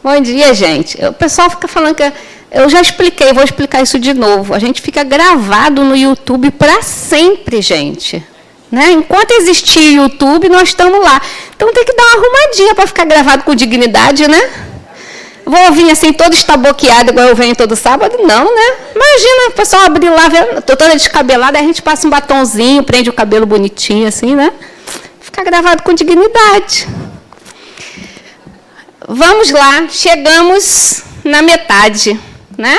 Bom dia, gente. O pessoal fica falando que... Eu já expliquei, vou explicar isso de novo. A gente fica gravado no YouTube para sempre, gente. Né? Enquanto existir YouTube, nós estamos lá. Então tem que dar uma arrumadinha para ficar gravado com dignidade, né? Vou vir assim, todo estaboqueado, igual eu venho todo sábado? Não, né? Imagina o pessoal abrir lá, estou toda descabelada, aí a gente passa um batonzinho, prende o cabelo bonitinho, assim, né? Ficar gravado com dignidade. Vamos lá, chegamos na metade, né?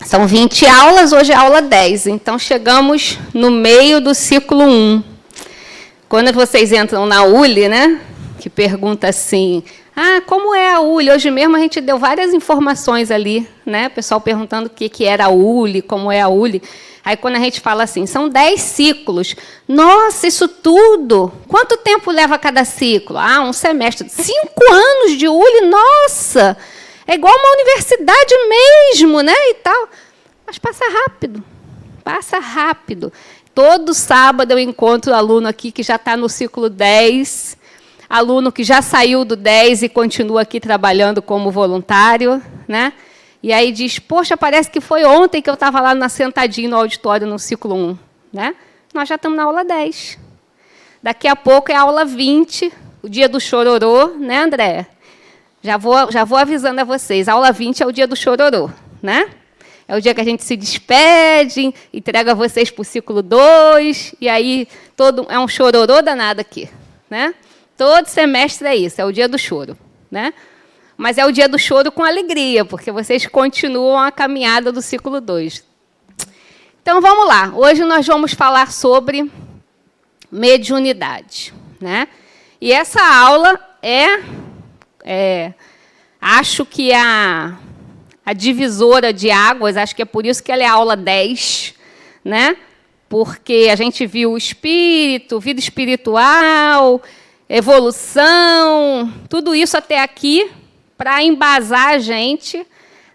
São 20 aulas, hoje é aula 10, então chegamos no meio do ciclo 1. Quando vocês entram na ULI, né, que pergunta assim, como é a ULI? Hoje mesmo a gente deu várias informações ali, né, o pessoal perguntando o que era a ULI, como é a ULI. Aí, quando a gente fala assim, são 10 ciclos. Nossa, isso tudo! Quanto tempo leva cada ciclo? Um semestre. 5 anos de ULI, nossa! É igual uma universidade mesmo, né? E tal. Mas passa rápido. Passa rápido. Todo sábado eu encontro aluno aqui que já está no ciclo 10, aluno que já saiu do 10 e continua aqui trabalhando como voluntário, né? E aí diz, poxa, parece que foi ontem que eu estava lá sentadinho no auditório no ciclo 1. Né? Nós já estamos na aula 10. Daqui a pouco é a aula 20, o dia do chororô, né, André? Já vou avisando a vocês, a aula 20 é o dia do chororô. Né? É o dia que a gente se despede, entrega vocês para o ciclo 2, e aí é um chororô danado aqui. Né? Todo semestre é isso, é o dia do choro. Né? Mas é o dia do choro com alegria, porque vocês continuam a caminhada do ciclo 2. Então, vamos lá. Hoje nós vamos falar sobre mediunidade. Né? E essa aula acho que é a divisora de águas, acho que é por isso que ela é a aula 10, né? Porque a gente viu o espírito, vida espiritual, evolução, tudo isso até aqui, para embasar a gente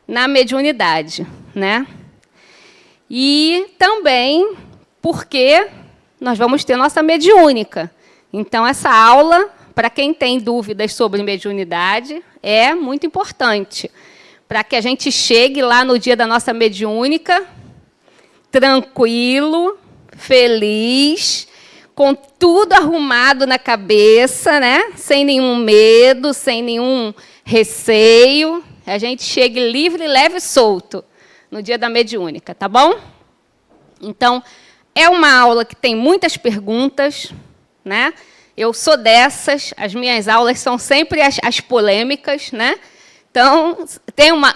na mediunidade. Né? E também porque nós vamos ter nossa mediúnica. Então, essa aula, para quem tem dúvidas sobre mediunidade, é muito importante, para que a gente chegue lá no dia da nossa mediúnica, tranquilo, feliz, com tudo arrumado na cabeça, né? Sem nenhum medo, sem nenhum receio, a gente chegue livre, leve e solto no dia da mediúnica, tá bom? Então, é uma aula que tem muitas perguntas, né? Eu sou dessas, as minhas aulas são sempre as polêmicas, né? Então,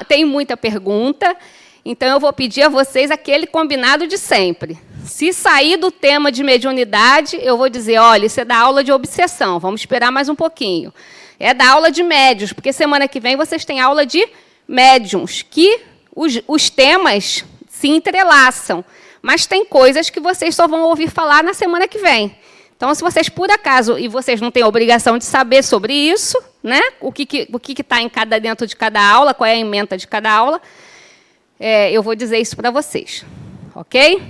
tem muita pergunta, então eu vou pedir a vocês aquele combinado de sempre. Se sair do tema de mediunidade, eu vou dizer, olha, isso é da aula de obsessão, vamos esperar mais um pouquinho. É da aula de médiuns, porque semana que vem vocês têm aula de médiuns, que os temas se entrelaçam, mas tem coisas que vocês só vão ouvir falar na semana que vem. Então, se vocês, por acaso, e vocês não têm obrigação de saber sobre isso, né? O que está dentro de cada aula, qual é a ementa de cada aula, eu vou dizer isso para vocês. Ok?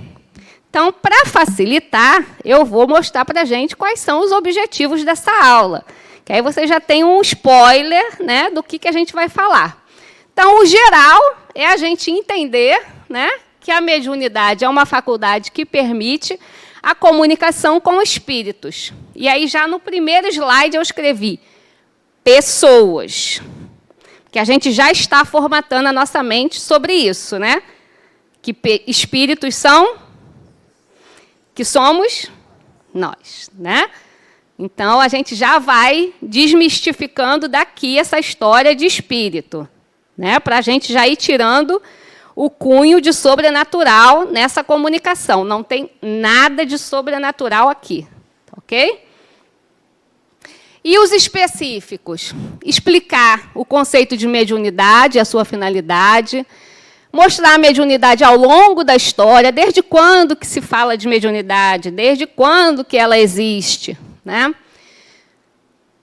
Então, para facilitar, eu vou mostrar para a gente quais são os objetivos dessa aula. Que aí você já tem um spoiler, né, do que a gente vai falar. Então, o geral é a gente entender, né, que a mediunidade é uma faculdade que permite a comunicação com espíritos. E aí, já no primeiro slide, eu escrevi pessoas. Que a gente já está formatando a nossa mente sobre isso, né? Que espíritos são, que somos nós, né? Então, a gente já vai desmistificando daqui essa história de espírito, né? Para a gente já ir tirando o cunho de sobrenatural nessa comunicação. Não tem nada de sobrenatural aqui, ok? E os específicos? Explicar o conceito de mediunidade, a sua finalidade, mostrar a mediunidade ao longo da história, desde quando que se fala de mediunidade, desde quando que ela existe, né?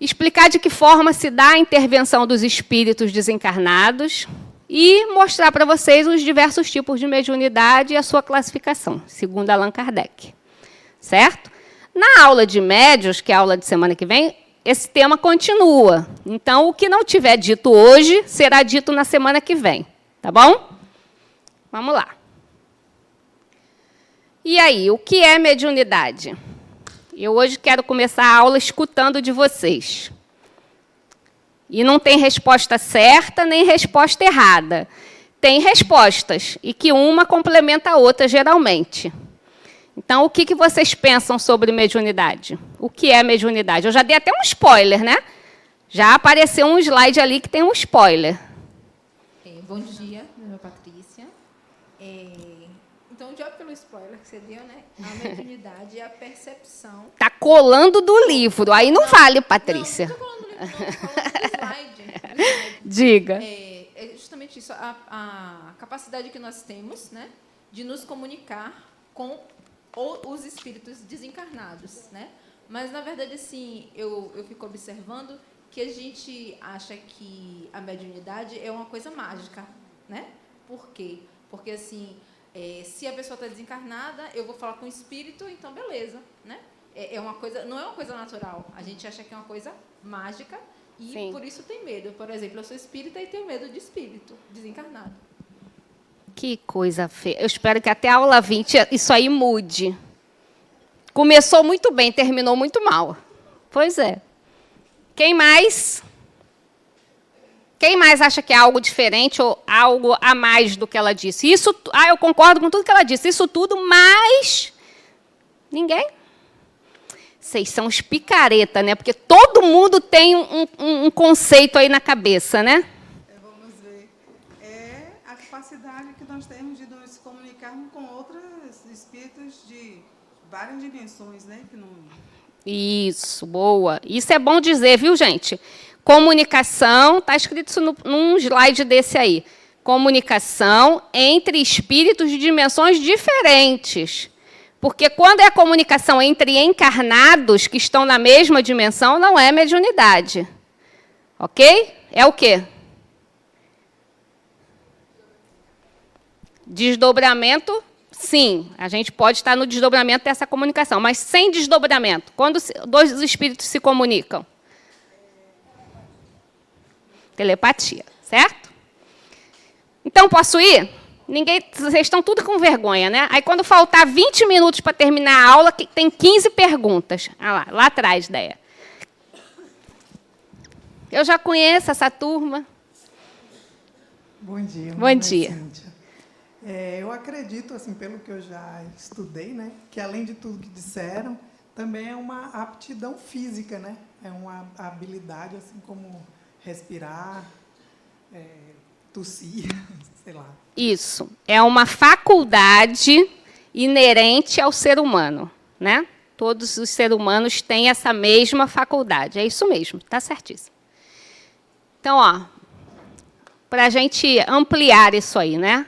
Explicar de que forma se dá a intervenção dos espíritos desencarnados e mostrar para vocês os diversos tipos de mediunidade e a sua classificação, segundo Allan Kardec. Certo? Na aula de médiuns, que é a aula de semana que vem, esse tema continua. Então, o que não tiver dito hoje, será dito na semana que vem. Tá bom? Vamos lá. E aí, o que é mediunidade? Eu hoje quero começar a aula escutando de vocês. E não tem resposta certa nem resposta errada. Tem respostas, e que uma complementa a outra, geralmente. Então, o que vocês pensam sobre mediunidade? O que é mediunidade? Eu já dei até um spoiler, né? Já apareceu um slide ali que tem um spoiler. Bom dia, meu nome é Patrícia. Então, já pelo spoiler que você deu, né? A mediunidade é a percepção... Está colando do livro, aí não vale, Patrícia. Não estou colando do livro, não, estou falando do slide. Diga. É justamente isso, a capacidade que nós temos, né, de nos comunicar com os espíritos desencarnados, né? Mas, na verdade, assim, eu fico observando que a gente acha que a mediunidade é uma coisa mágica, né? Por quê? Porque, assim, se a pessoa está desencarnada, eu vou falar com o espírito, então beleza, né? Não é uma coisa natural. A gente acha que é uma coisa mágica e, sim, por isso tem medo. Por exemplo, eu sou espírita e tenho medo de espírito desencarnado. Que coisa feia. Eu espero que até a aula 20 isso aí mude. Começou muito bem, terminou muito mal. Pois é. Quem mais? Quem mais acha que é algo diferente ou algo a mais do que ela disse? Isso, eu concordo com tudo que ela disse. Isso tudo, mas... Ninguém? Vocês são os picareta, né? Porque todo mundo tem um conceito aí na cabeça, né? Vamos ver. É a capacidade que nós temos de nos comunicarmos com outros espíritos de várias dimensões, né? Que não... Isso, boa. Isso é bom dizer, viu, gente? Comunicação, está escrito isso num slide desse aí. Comunicação entre espíritos de dimensões diferentes. Porque quando é a comunicação entre encarnados que estão na mesma dimensão, não é mediunidade. Ok? É o quê? Desdobramento, sim. A gente pode estar no desdobramento dessa comunicação, mas sem desdobramento. Quando dois espíritos se comunicam? Telepatia, certo? Então, posso ir? Vocês estão tudo com vergonha, né? Aí, quando faltar 20 minutos para terminar a aula, tem 15 perguntas. Ah lá atrás, Déia. Eu já conheço essa turma. Bom dia. Bom dia. Eu acredito, assim, pelo que eu já estudei, né, que além de tudo que disseram, também é uma aptidão física, né? É uma habilidade, assim, como respirar, tossir, sei lá. Isso. É uma faculdade inerente ao ser humano, né? Todos os seres humanos têm essa mesma faculdade. É isso mesmo, está certíssimo. Então, ó, para a gente ampliar isso aí, né?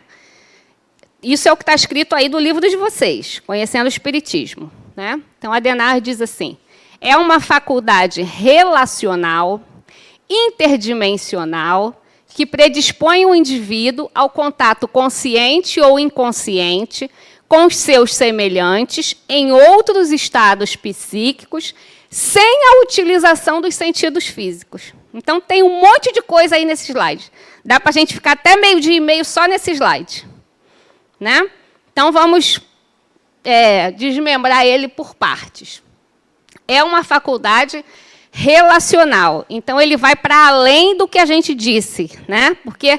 Isso é o que está escrito aí do livro de vocês, Conhecendo o Espiritismo, né? Então, Adenar diz assim, é uma faculdade relacional, interdimensional, que predispõe o indivíduo ao contato consciente ou inconsciente com os seus semelhantes em outros estados psíquicos, sem a utilização dos sentidos físicos. Então, tem um monte de coisa aí nesse slide. Dá para a gente ficar até meio-dia e meio só nesse slide, né? Então, vamos desmembrar ele por partes. É uma faculdade relacional. Então, ele vai para além do que a gente disse, né? Porque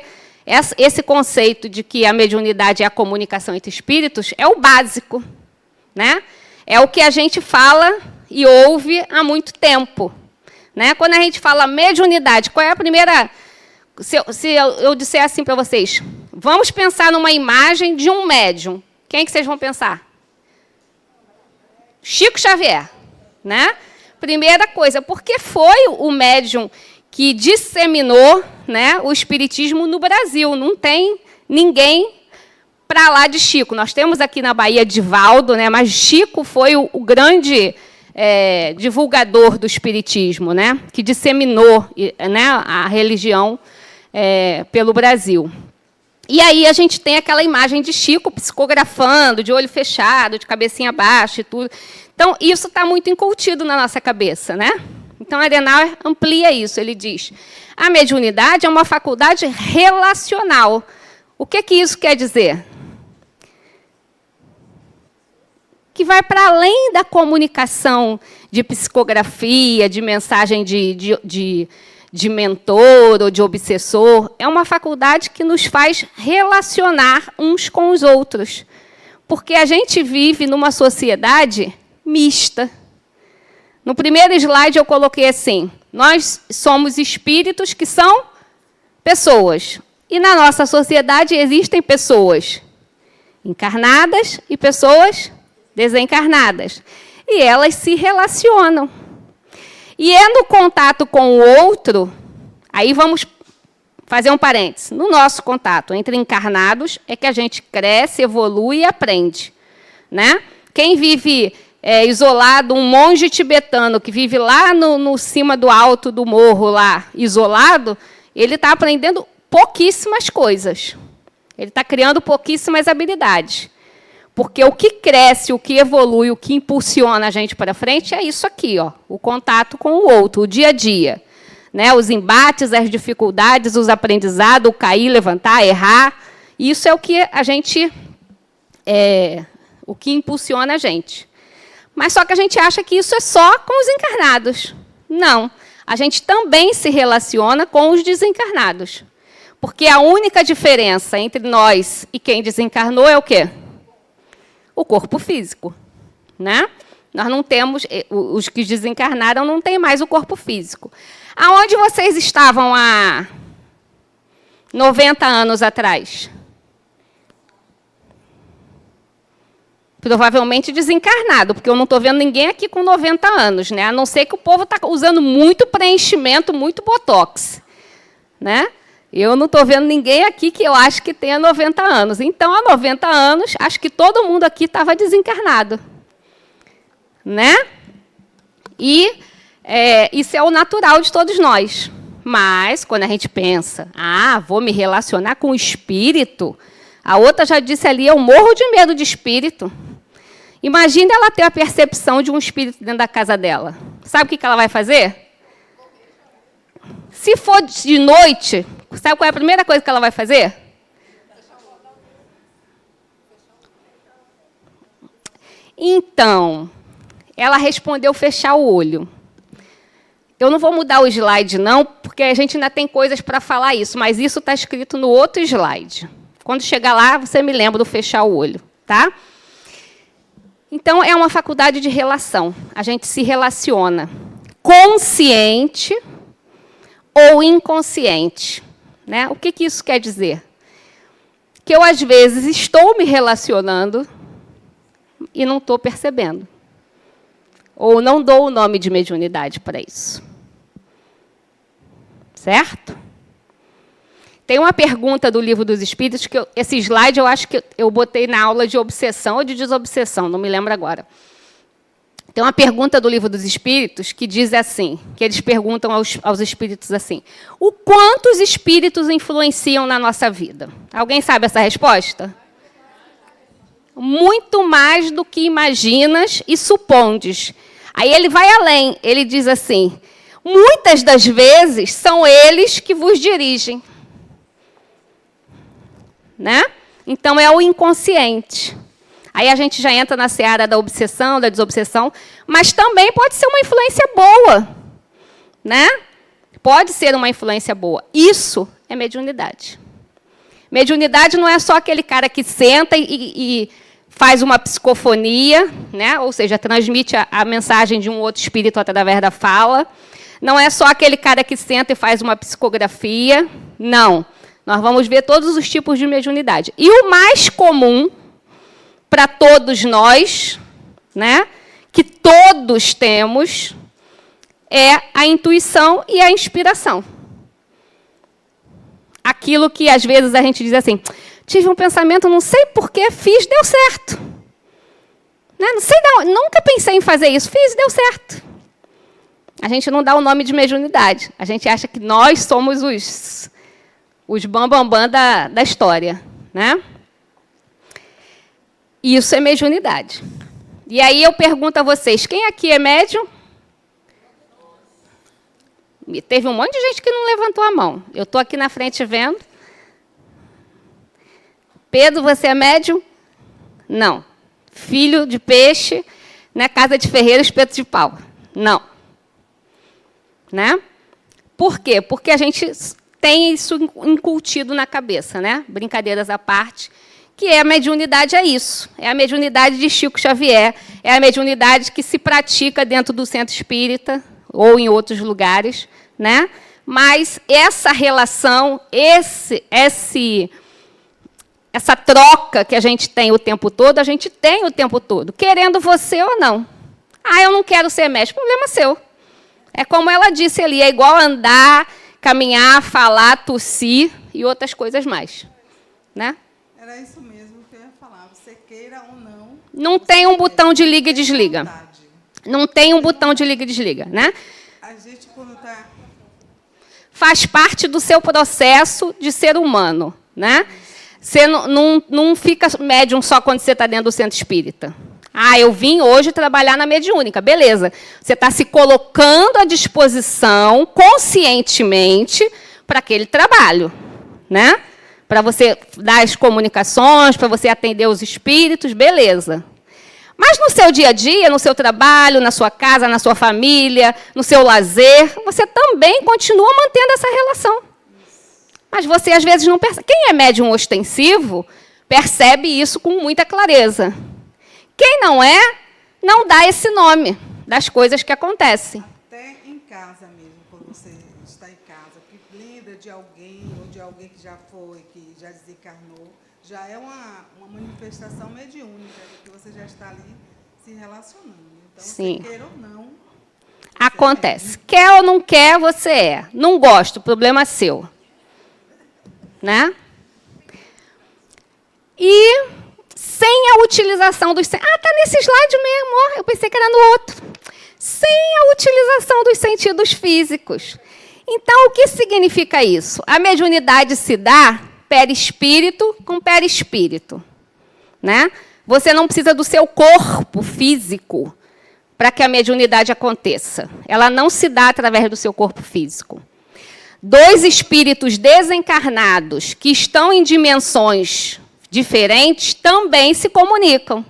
esse conceito de que a mediunidade é a comunicação entre espíritos é o básico, né? É o que a gente fala e ouve há muito tempo, né? Quando a gente fala mediunidade, qual é a primeira... Se eu disser assim para vocês, vamos pensar numa imagem de um médium, quem é que vocês vão pensar? Chico Xavier, né? Primeira coisa, porque foi o médium que disseminou, né, o espiritismo no Brasil. Não tem ninguém para lá de Chico. Nós temos aqui na Bahia Divaldo, né, mas Chico foi o grande divulgador do espiritismo, né, que disseminou, né, a religião pelo Brasil. E aí a gente tem aquela imagem de Chico psicografando, de olho fechado, de cabecinha baixa e tudo. Então, isso está muito incutido na nossa cabeça, né? Então, Adenauer amplia isso. Ele diz, a mediunidade é uma faculdade relacional. O que isso quer dizer? Que vai para além da comunicação de psicografia, de mensagem de mentor ou de obsessor. É uma faculdade que nos faz relacionar uns com os outros. Porque a gente vive numa sociedade mista. No primeiro slide eu coloquei assim, nós somos espíritos que são pessoas. E na nossa sociedade existem pessoas encarnadas e pessoas desencarnadas. E elas se relacionam. E é no contato com o outro, aí vamos fazer um parênteses. No nosso contato entre encarnados é que a gente cresce, evolui e aprende. Né? Quem vive isolado, um monge tibetano que vive lá no cima do alto do morro, lá, isolado, ele está aprendendo pouquíssimas coisas. Ele está criando pouquíssimas habilidades. Porque o que cresce, o que evolui, o que impulsiona a gente para frente é isso aqui, ó, o contato com o outro, o dia a dia. Né? Os embates, as dificuldades, os aprendizados, o cair, levantar, errar. Isso é o que a gente... o que impulsiona a gente. Mas só que a gente acha que isso é só com os encarnados. Não. A gente também se relaciona com os desencarnados. Porque a única diferença entre nós e quem desencarnou é o quê? O corpo físico. Né? Nós não temos, os que desencarnaram não têm mais o corpo físico. Aonde vocês estavam há 90 anos atrás? Provavelmente desencarnado, porque eu não estou vendo ninguém aqui com 90 anos, né? A não ser que o povo está usando muito preenchimento, muito botox. Né? Eu não estou vendo ninguém aqui que eu acho que tenha 90 anos. Então, há 90 anos, acho que todo mundo aqui estava desencarnado. Né? E isso é o natural de todos nós. Mas, quando a gente pensa, vou me relacionar com o espírito, a outra já disse ali, eu morro de medo de espírito. Imagina ela ter a percepção de um espírito dentro da casa dela. Sabe o que ela vai fazer? Se for de noite, sabe qual é a primeira coisa que ela vai fazer? Então, ela respondeu fechar o olho. Eu não vou mudar o slide, não, porque a gente ainda tem coisas para falar isso, mas isso está escrito no outro slide. Quando chegar lá, você me lembra do fechar o olho. Tá? Então, é uma faculdade de relação. A gente se relaciona consciente ou inconsciente. Né? O que isso quer dizer? Que eu, às vezes, estou me relacionando e não estou percebendo. Ou não dou o nome de mediunidade para isso. Certo? Tem uma pergunta do Livro dos Espíritos, que esse slide eu acho que eu botei na aula de obsessão ou de desobsessão, não me lembro agora. Tem uma pergunta do Livro dos Espíritos que diz assim, que eles perguntam aos espíritos assim, o quanto os espíritos influenciam na nossa vida? Alguém sabe essa resposta? Muito mais do que imaginas e supondes. Aí ele vai além, ele diz assim, muitas das vezes são eles que vos dirigem. Né? Então, é o inconsciente. Aí a gente já entra na seara da obsessão, da desobsessão, mas também pode ser uma influência boa. Né? Pode ser uma influência boa. Isso é mediunidade. Mediunidade não é só aquele cara que senta e faz uma psicofonia, né? Ou seja, transmite a mensagem de um outro espírito através da fala. Não é só aquele cara que senta e faz uma psicografia. Não. Nós vamos ver todos os tipos de mediunidade. E o mais comum para todos nós, né, que todos temos, é a intuição e a inspiração. Aquilo que, às vezes, a gente diz assim, tive um pensamento, não sei por que, fiz, deu certo. Né? Não sei, nunca pensei em fazer isso, fiz, deu certo. A gente não dá o nome de mediunidade. A gente acha que nós somos os bambambam da história. Né? Isso é mediunidade. E aí eu pergunto a vocês, quem aqui é médium? Teve um monte de gente que não levantou a mão. Eu estou aqui na frente vendo. Pedro, você é médium? Não. Filho de peixe, né? Casa de ferreiro, espeto de pau. Não. Né? Por quê? Porque a gente tem isso incutido na cabeça, né? Brincadeiras à parte, que a mediunidade é isso. É a mediunidade de Chico Xavier, é a mediunidade que se pratica dentro do centro espírita ou em outros lugares, né? Mas essa relação, essa troca que a gente tem o tempo todo, a gente tem o tempo todo, querendo você ou não. Ah, eu não quero ser médium, problema seu. É como ela disse ali, é igual andar, caminhar, falar, tossir e outras coisas mais. Né? Era isso mesmo que eu ia falar. Você queira ou não... Não tem um botão de liga e desliga. Não tem um botão de liga e desliga. Né? A gente, quando está... Faz parte do seu processo de ser humano. Né? Você não fica médium só quando você está dentro do centro espírita. Ah, eu vim hoje trabalhar na mediúnica. Beleza. Você está se colocando à disposição, conscientemente, para aquele trabalho. Né? Para você dar as comunicações, para você atender os espíritos, beleza. Mas no seu dia a dia, no seu trabalho, na sua casa, na sua família, no seu lazer, você também continua mantendo essa relação. Mas você, às vezes, não percebe. Quem é médium ostensivo, percebe isso com muita clareza. Quem não é, não dá esse nome das coisas que acontecem. Até em casa mesmo, quando você está em casa, que lembra de alguém, ou de alguém que já foi, que já desencarnou, já é uma manifestação mediúnica, que você já está ali se relacionando. Então, sim, você queira ou não... Acontece. Quer ou não quer, você é. Não gosto, problema seu. Né? E... sem a utilização dos... Ah, está nesse slide mesmo, ó, eu pensei que era no outro. Sem a utilização dos sentidos físicos. Então, o que significa isso? A mediunidade se dá perispírito com perispírito. Né? Você não precisa do seu corpo físico para que a mediunidade aconteça. Ela não se dá através do seu corpo físico. Dois espíritos desencarnados que estão em dimensões diferentes também se comunicam.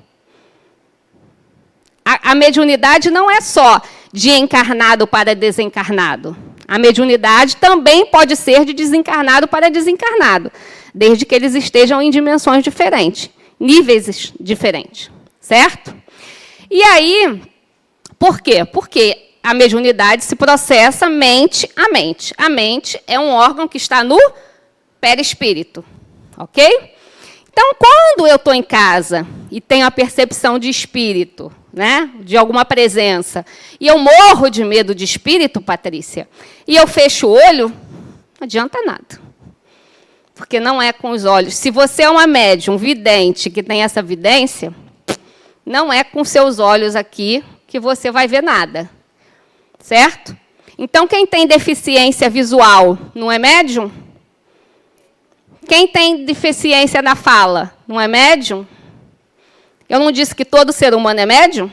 A mediunidade não é só de encarnado para desencarnado. A mediunidade também pode ser de desencarnado para desencarnado, desde que eles estejam em dimensões diferentes, níveis diferentes, certo? E aí, por quê? Porque a mediunidade se processa mente a mente. A mente é um órgão que está no perispírito, ok? Então, quando eu estou em casa e tenho a percepção de espírito, né, de alguma presença, e eu morro de medo de espírito, Patrícia, e eu fecho o olho, não adianta nada. Porque não é com os olhos. Se você é uma médium vidente que tem essa vidência, não é com seus olhos aqui que você vai ver nada. Certo? Então, quem tem deficiência visual não é médium? Quem tem deficiência na fala não é médium? Eu não disse que todo ser humano é médium?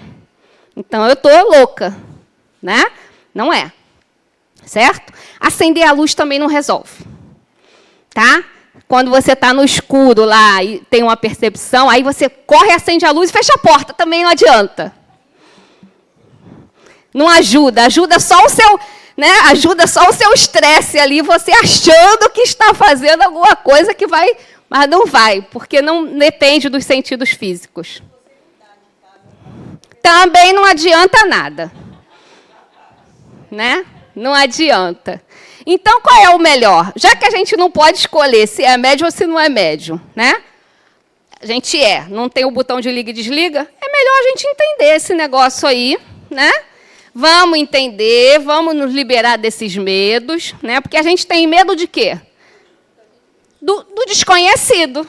Então, eu estou louca. Né? Não é. Certo? Acender a luz também não resolve. Tá? Quando você está no escuro lá e tem uma percepção, aí você corre, acende a luz e fecha a porta. Também não adianta. Não ajuda. Ajuda só o seu... Né? Ajuda só o seu estresse ali, você achando que está fazendo alguma coisa que vai, mas não vai, porque não depende dos sentidos físicos. Também não adianta nada. Né? Não adianta. Então, qual é o melhor? Já que a gente não pode escolher se é médium ou se não é médium, né? A gente não tem o botão de liga e desliga, é melhor a gente entender esse negócio aí, né? Vamos entender, vamos nos liberar desses medos, né? Porque a gente tem medo de quê? Do desconhecido.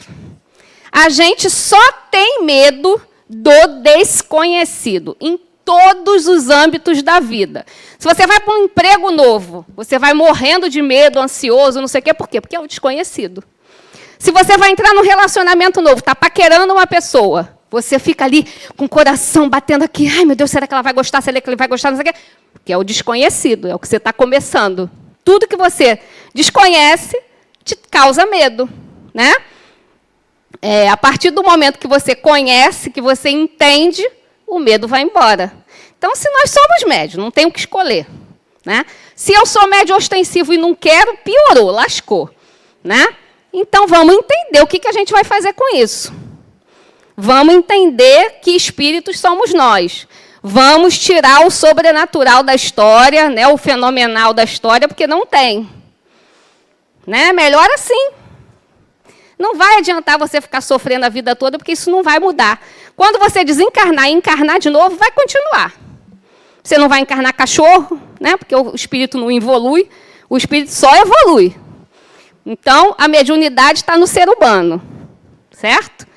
A gente só tem medo do desconhecido, em todos os âmbitos da vida. Se você vai para um emprego novo, você vai morrendo de medo, ansioso, não sei o quê. Por quê? Porque é o desconhecido. Se você vai entrar num relacionamento novo, está paquerando uma pessoa, Você fica ali com o coração batendo aqui. Ai, meu Deus, será que ela vai gostar? Será que ele vai gostar? Não sei o quê. Porque é o desconhecido, é o que você está começando. Tudo que você desconhece te causa medo, né? A partir do momento que você conhece, que você entende, o medo vai embora. Então, se nós somos médios, não tem o que escolher, né? Se eu sou médio ostensivo e não quero, piorou, lascou, né? Então, vamos entender o que a gente vai fazer com isso. Vamos entender que espíritos somos nós. Vamos tirar o sobrenatural da história, né, o fenomenal da história, porque não tem. Né? Melhor assim. Não vai adiantar você ficar sofrendo a vida toda, porque isso não vai mudar. Quando você desencarnar e encarnar de novo, vai continuar. Você não vai encarnar cachorro, né, porque o espírito não evolui, o espírito só evolui. Então, a mediunidade está no ser humano, certo?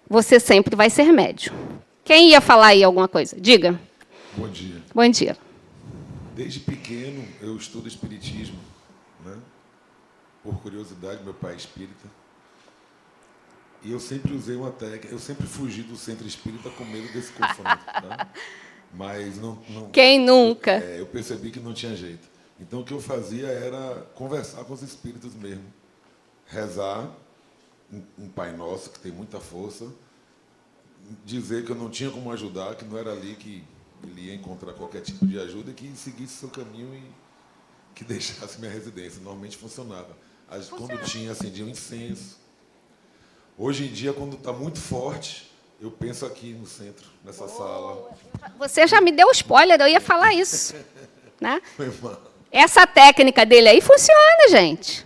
Você sempre vai ser médium. Quem ia falar aí alguma coisa? Diga. Bom dia. Bom dia. Desde pequeno, eu estudo espiritismo, né? Por curiosidade, meu pai é espírita. E eu sempre usei uma técnica, eu sempre fugi do centro espírita com medo desse confronto, tá? Mas não Quem nunca? Eu percebi que não tinha jeito. Então, o que eu fazia era conversar com os espíritos mesmo. Rezar um Pai Nosso, que tem muita força, dizer que eu não tinha como ajudar, que não era ali que ele ia encontrar qualquer tipo de ajuda e que seguisse seu caminho e que deixasse minha residência. Normalmente funcionava. Quando tinha, acendia um incenso. Hoje em dia, quando está muito forte, eu penso aqui no centro, nessa sala. Você já me deu spoiler, eu ia falar isso. Né? Foi mal. Essa técnica dele aí funciona, gente.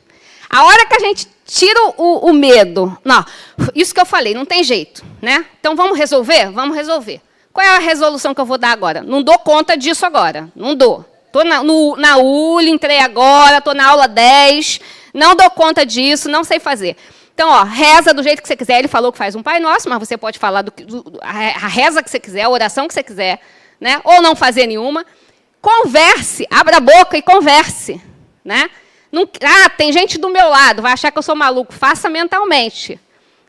A hora que a gente tira o medo... Não, isso que eu falei, não tem jeito. Né? Então, vamos resolver? Vamos resolver. Qual é a resolução que eu vou dar agora? Não dou conta disso agora. Não dou. Estou na ULI, entrei agora, estou na aula 10, não dou conta disso, não sei fazer. Então, ó, reza do jeito que você quiser. Ele falou que faz um Pai Nosso, mas você pode falar a reza que você quiser, a oração que você quiser, né? Ou não fazer nenhuma. Converse, abra a boca e converse. Né? Não, tem gente do meu lado, vai achar que eu sou maluco. Faça mentalmente.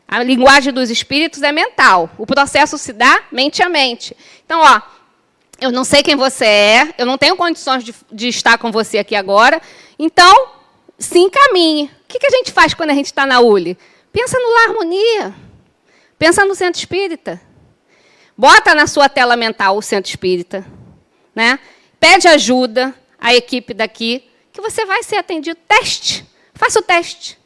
A linguagem dos espíritos é mental. O processo se dá mente a mente. Então, ó, eu não sei quem você é, eu não tenho condições de estar com você aqui agora, então, se encaminhe. O que a gente faz quando a gente está na ULI? Pensa no Lar Harmonia. Pensa no Centro Espírita. Bota na sua tela mental o Centro Espírita. Né? Pede ajuda à equipe daqui, que você vai ser atendido. Teste. Faça o teste.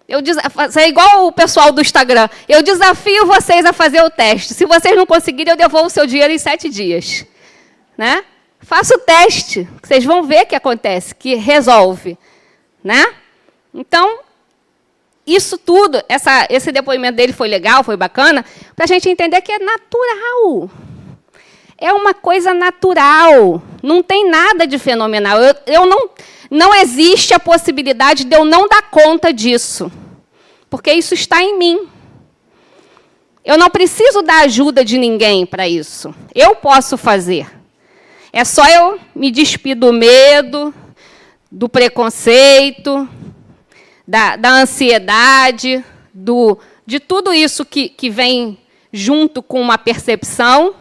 É igual o pessoal do Instagram. Eu desafio vocês a fazer o teste. Se vocês não conseguirem, eu devolvo o seu dinheiro em 7 dias. Né? Faça o teste. Vocês vão ver o que acontece, que resolve. Né? Então, isso tudo, esse depoimento dele foi legal, foi bacana, para a gente entender que é natural. É uma coisa natural. Não tem nada de fenomenal. Não existe a possibilidade de eu não dar conta disso. Porque isso está em mim. Eu não preciso da ajuda de ninguém para isso. Eu posso fazer. É só eu me despir do medo, do preconceito, da ansiedade, de tudo isso que vem junto com uma percepção,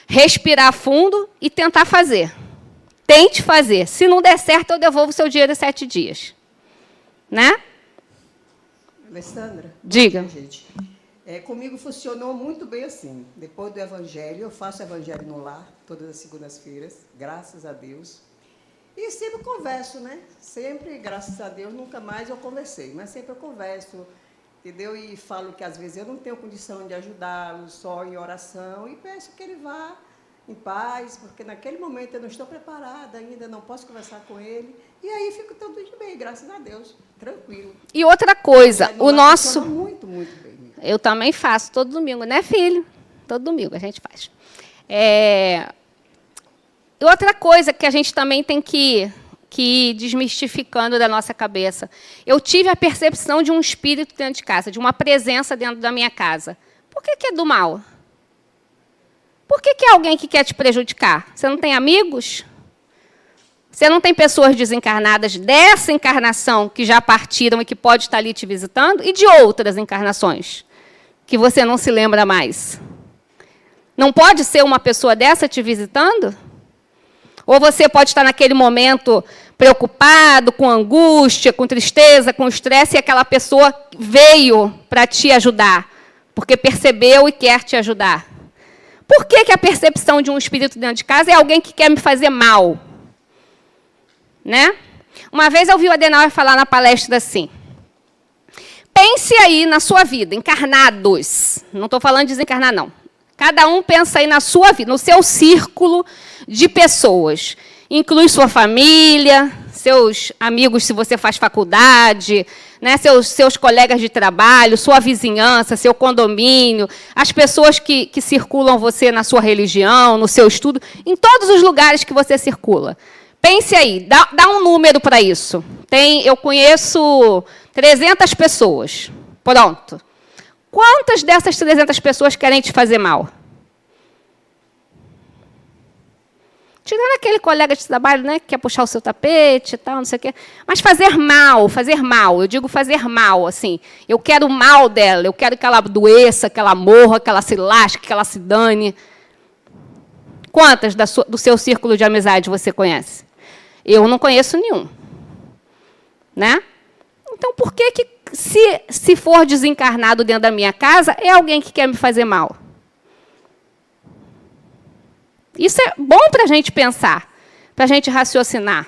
respirar fundo e tentar fazer. Tente fazer. Se não der certo, eu devolvo o seu dinheiro em 7 dias. Né? Alessandra? Diga. Bom dia, gente. Comigo funcionou muito bem assim. Depois do Evangelho, eu faço Evangelho no Lar, todas as segundas-feiras, graças a Deus. E sempre converso, né? Sempre, graças a Deus, nunca mais eu conversei, mas sempre eu converso, entendeu? E falo que, às vezes, eu não tenho condição de ajudá-lo, só em oração, e peço que ele vá em paz, porque naquele momento eu não estou preparada ainda, não posso conversar com ele. E aí fico tudo de bem, graças a Deus, tranquilo. E outra coisa, o nosso... Muito, muito bem. Eu também faço todo domingo, né, filho? Todo domingo a gente faz. E outra coisa que a gente também tem que ir desmistificando da nossa cabeça. Eu tive a percepção de um espírito dentro de casa, de uma presença dentro da minha casa. Por que é do mal? Por que é alguém que quer te prejudicar? Você não tem amigos? Você não tem pessoas desencarnadas dessa encarnação que já partiram e que pode estar ali te visitando? E de outras encarnações? que você não se lembra mais? Não pode ser uma pessoa dessa te visitando? Ou você pode estar naquele momento preocupado, com angústia, com tristeza, com estresse, e aquela pessoa veio para te ajudar, porque percebeu e quer te ajudar. Por que que a percepção de um espírito dentro de casa é alguém que quer me fazer mal? Né? Uma vez eu ouvi o Adenauer falar na palestra assim: pense aí na sua vida, encarnados. Não estou falando de desencarnar, não. Cada um pensa aí na sua vida, no seu círculo de pessoas. Inclui sua família, seus amigos, se você faz faculdade, né, seus colegas de trabalho, sua vizinhança, seu condomínio, as pessoas que circulam você na sua religião, no seu estudo, em todos os lugares que você circula. Pense aí, dá um número para isso. Eu conheço 300 pessoas. Pronto. Quantas dessas 300 pessoas querem te fazer mal? Tirando aquele colega de trabalho, né, que quer puxar o seu tapete e tal, não sei o quê. Mas fazer mal, eu digo fazer mal, assim. Eu quero o mal dela, eu quero que ela adoeça, que ela morra, que ela se lasque, que ela se dane. Quantas do seu círculo de amizade você conhece? Eu não conheço nenhum. Né? Então, por que, se for desencarnado dentro da minha casa, é alguém que quer me fazer mal? Isso é bom para a gente pensar, para a gente raciocinar.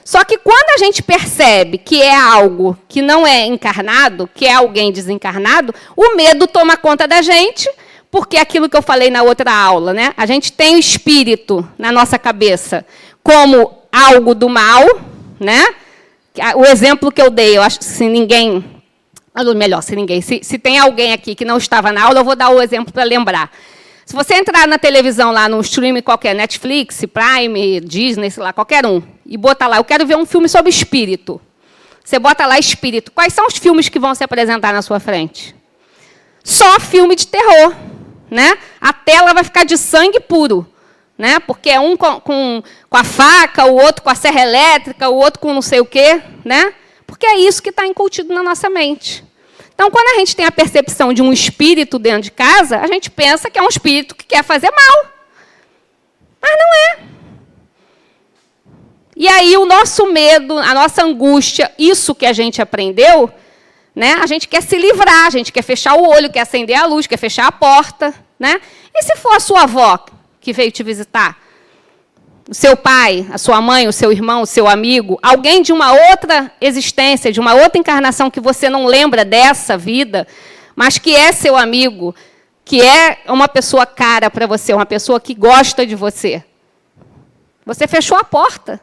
Só que quando a gente percebe que é algo que não é encarnado, que é alguém desencarnado, o medo toma conta da gente, porque é aquilo que eu falei na outra aula, né? A gente tem o espírito na nossa cabeça como algo do mal, né? O exemplo que eu dei, eu acho que se tem alguém aqui que não estava na aula, eu vou dar o exemplo para lembrar. Se você entrar na televisão, lá no streaming qualquer, Netflix, Prime, Disney, sei lá, qualquer um, e botar lá, eu quero ver um filme sobre espírito. Você bota lá espírito. Quais são os filmes que vão se apresentar na sua frente? Só filme de terror. Né? A tela vai ficar de sangue puro. Né? Porque é um com a faca, o outro com a serra elétrica, o outro com não sei o quê. Né? Porque é isso que está incutido na nossa mente. Então, quando a gente tem a percepção de um espírito dentro de casa, a gente pensa que é um espírito que quer fazer mal. Mas não é. E aí o nosso medo, a nossa angústia, isso que a gente aprendeu, né? A gente quer se livrar, a gente quer fechar o olho, quer acender a luz, quer fechar a porta. Né? E se for a sua avó que veio te visitar? O seu pai, a sua mãe, o seu irmão, o seu amigo, alguém de uma outra existência, de uma outra encarnação que você não lembra dessa vida, mas que é seu amigo, que é uma pessoa cara para você, uma pessoa que gosta de você. Você fechou a porta,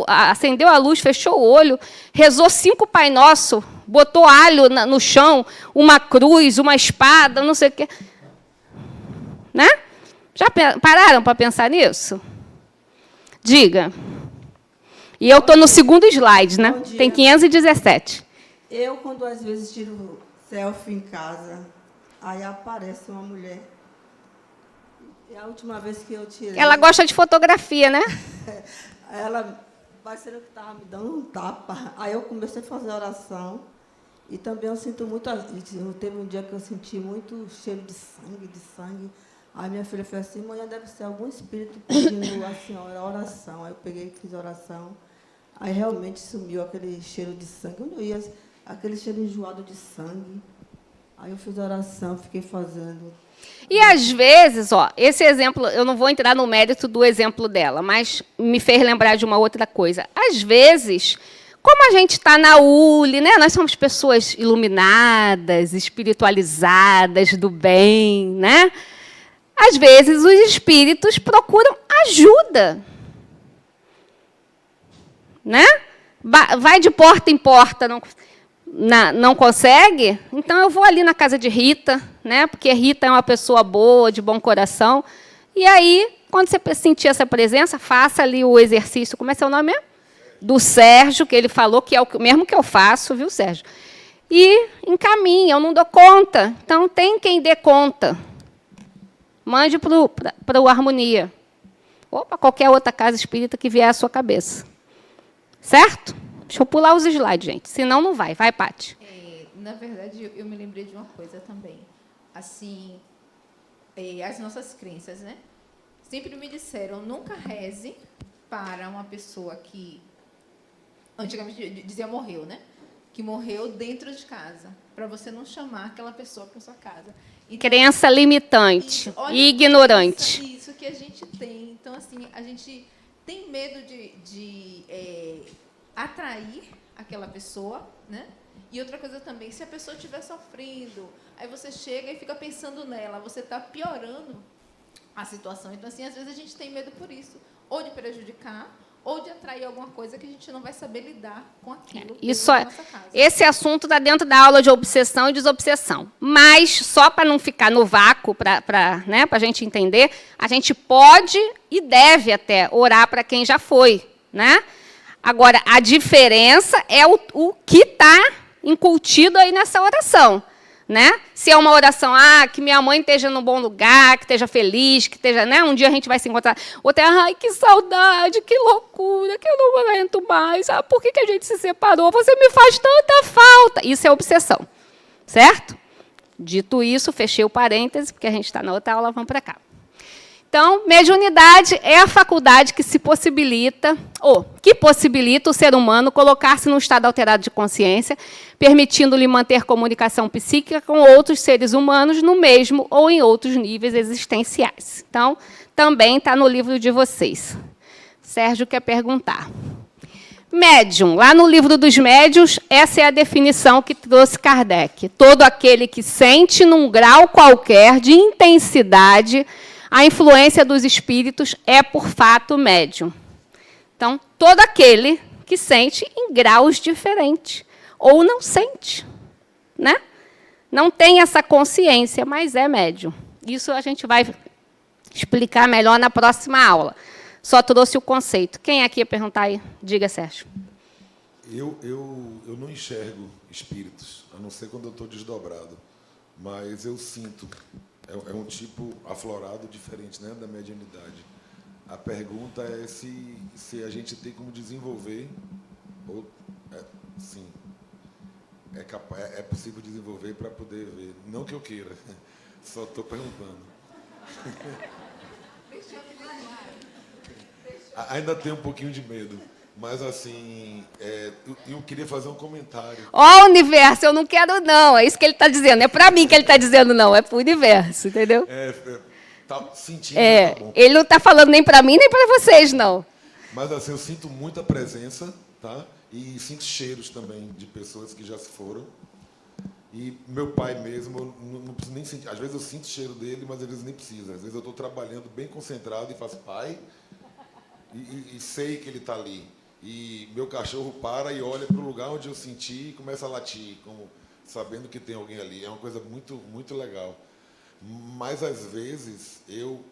acendeu a luz, fechou o olho, rezou 5 Pai Nosso, botou alho no chão, uma cruz, uma espada, não sei o quê. Né? Já pararam para pensar nisso? Diga. E eu estou no segundo slide, né? Tem 517. Eu, quando às vezes tiro selfie em casa, aí aparece uma mulher. E a última vez que eu tirei... Ela gosta de fotografia, né? Ela parecendo que estava me dando um tapa. Aí eu comecei a fazer oração. E também eu sinto muito... Teve um dia que eu senti muito cheiro de sangue. Aí minha filha falou assim, mãe, deve ser algum espírito pedindo a senhora oração. Aí eu peguei e fiz oração. Aí realmente sumiu aquele cheiro de sangue. Onde eu ia, aquele cheiro enjoado de sangue. Aí eu fiz oração, fiquei fazendo. E às vezes, esse exemplo, eu não vou entrar no mérito do exemplo dela, mas me fez lembrar de uma outra coisa. Às vezes, como a gente está na ULE, né? Nós somos pessoas iluminadas, espiritualizadas, do bem, né? Às vezes, os espíritos procuram ajuda. Né? Vai de porta em porta, não consegue? Então, eu vou ali na casa de Rita, né? Porque Rita é uma pessoa boa, de bom coração. E aí, quando você sentir essa presença, faça ali o exercício. Como é seu nome mesmo? Do Sérgio, que ele falou que é o mesmo que eu faço, viu, Sérgio? E encaminha, eu não dou conta. Então, tem quem dê conta. Mande para o Harmonia. Ou para qualquer outra casa espírita que vier à sua cabeça. Certo? Deixa eu pular os slides, gente. Senão, não vai. Vai, Paty. Na verdade, eu me lembrei de uma coisa também. Assim, as nossas crenças, né? Sempre me disseram, nunca reze para uma pessoa que, antigamente dizia morreu, né? Que morreu dentro de casa, para você não chamar aquela pessoa para sua casa. Então, Crença limitante e ignorante. Isso que a gente tem. Então, assim, a gente tem medo de atrair aquela pessoa, né? E outra coisa também, se a pessoa estiver sofrendo, aí você chega e fica pensando nela, você está piorando a situação. Então, assim, às vezes a gente tem medo por isso, ou de prejudicar, ou de atrair alguma coisa que a gente não vai saber lidar com aquilo. Isso, na nossa casa. esse assunto está dentro da aula de obsessão e desobsessão. Mas, só para não ficar no vácuo, para a gente entender, a gente pode e deve até orar para quem já foi. Né? Agora, a diferença é o que está incutido aí nessa oração. Né? Se é uma oração, que minha mãe esteja no bom lugar, que esteja feliz, que esteja, né? Um dia a gente vai se encontrar. Outra é, ai, que saudade, que loucura, que eu não aguento mais. Por que a gente se separou? Você me faz tanta falta. Isso é obsessão, certo? Dito isso, fechei o parêntese, porque a gente está na outra aula, vamos para cá. Então, mediunidade é a faculdade que se possibilita, ou que possibilita o ser humano colocar-se num estado alterado de consciência, permitindo-lhe manter comunicação psíquica com outros seres humanos no mesmo ou em outros níveis existenciais. Então, também está no livro de vocês. Sérgio quer perguntar. Médium, lá no livro dos médiuns, essa é a definição que trouxe Kardec. Todo aquele que sente num grau qualquer de intensidade a influência dos espíritos é por fato médium. Então, todo aquele que sente em graus diferentes, ou não sente, né? Não tem essa consciência, mas é médium. Isso a gente vai explicar melhor na próxima aula. Só trouxe o conceito. Quem aqui ia perguntar aí? Diga, Sérgio. Eu não enxergo espíritos, a não ser quando eu estou desdobrado, mas eu sinto. É um tipo aflorado diferente, né, da mediunidade. A pergunta é se a gente tem como desenvolver, ou sim, é possível desenvolver para poder ver. Não que eu queira, só estou perguntando. Ainda tenho um pouquinho de medo. Mas, assim, eu queria fazer um comentário. Ó, universo, eu não quero, não. É isso que ele está dizendo. É para mim que ele está dizendo, não. É para o universo, entendeu? Tá sentindo, tá bom. Ele não está falando nem para mim, nem para vocês, não. Mas, assim, eu sinto muita presença, tá? E sinto cheiros também de pessoas que já se foram. E meu pai mesmo, eu não preciso nem sentir. Às vezes eu sinto o cheiro dele, mas às vezes nem precisa. Às vezes eu estou trabalhando bem concentrado e faço pai e sei que ele está ali. E meu cachorro para e olha para o lugar onde eu senti e começa a latir, como sabendo que tem alguém ali. É uma coisa muito, muito legal. Mas, às vezes, eu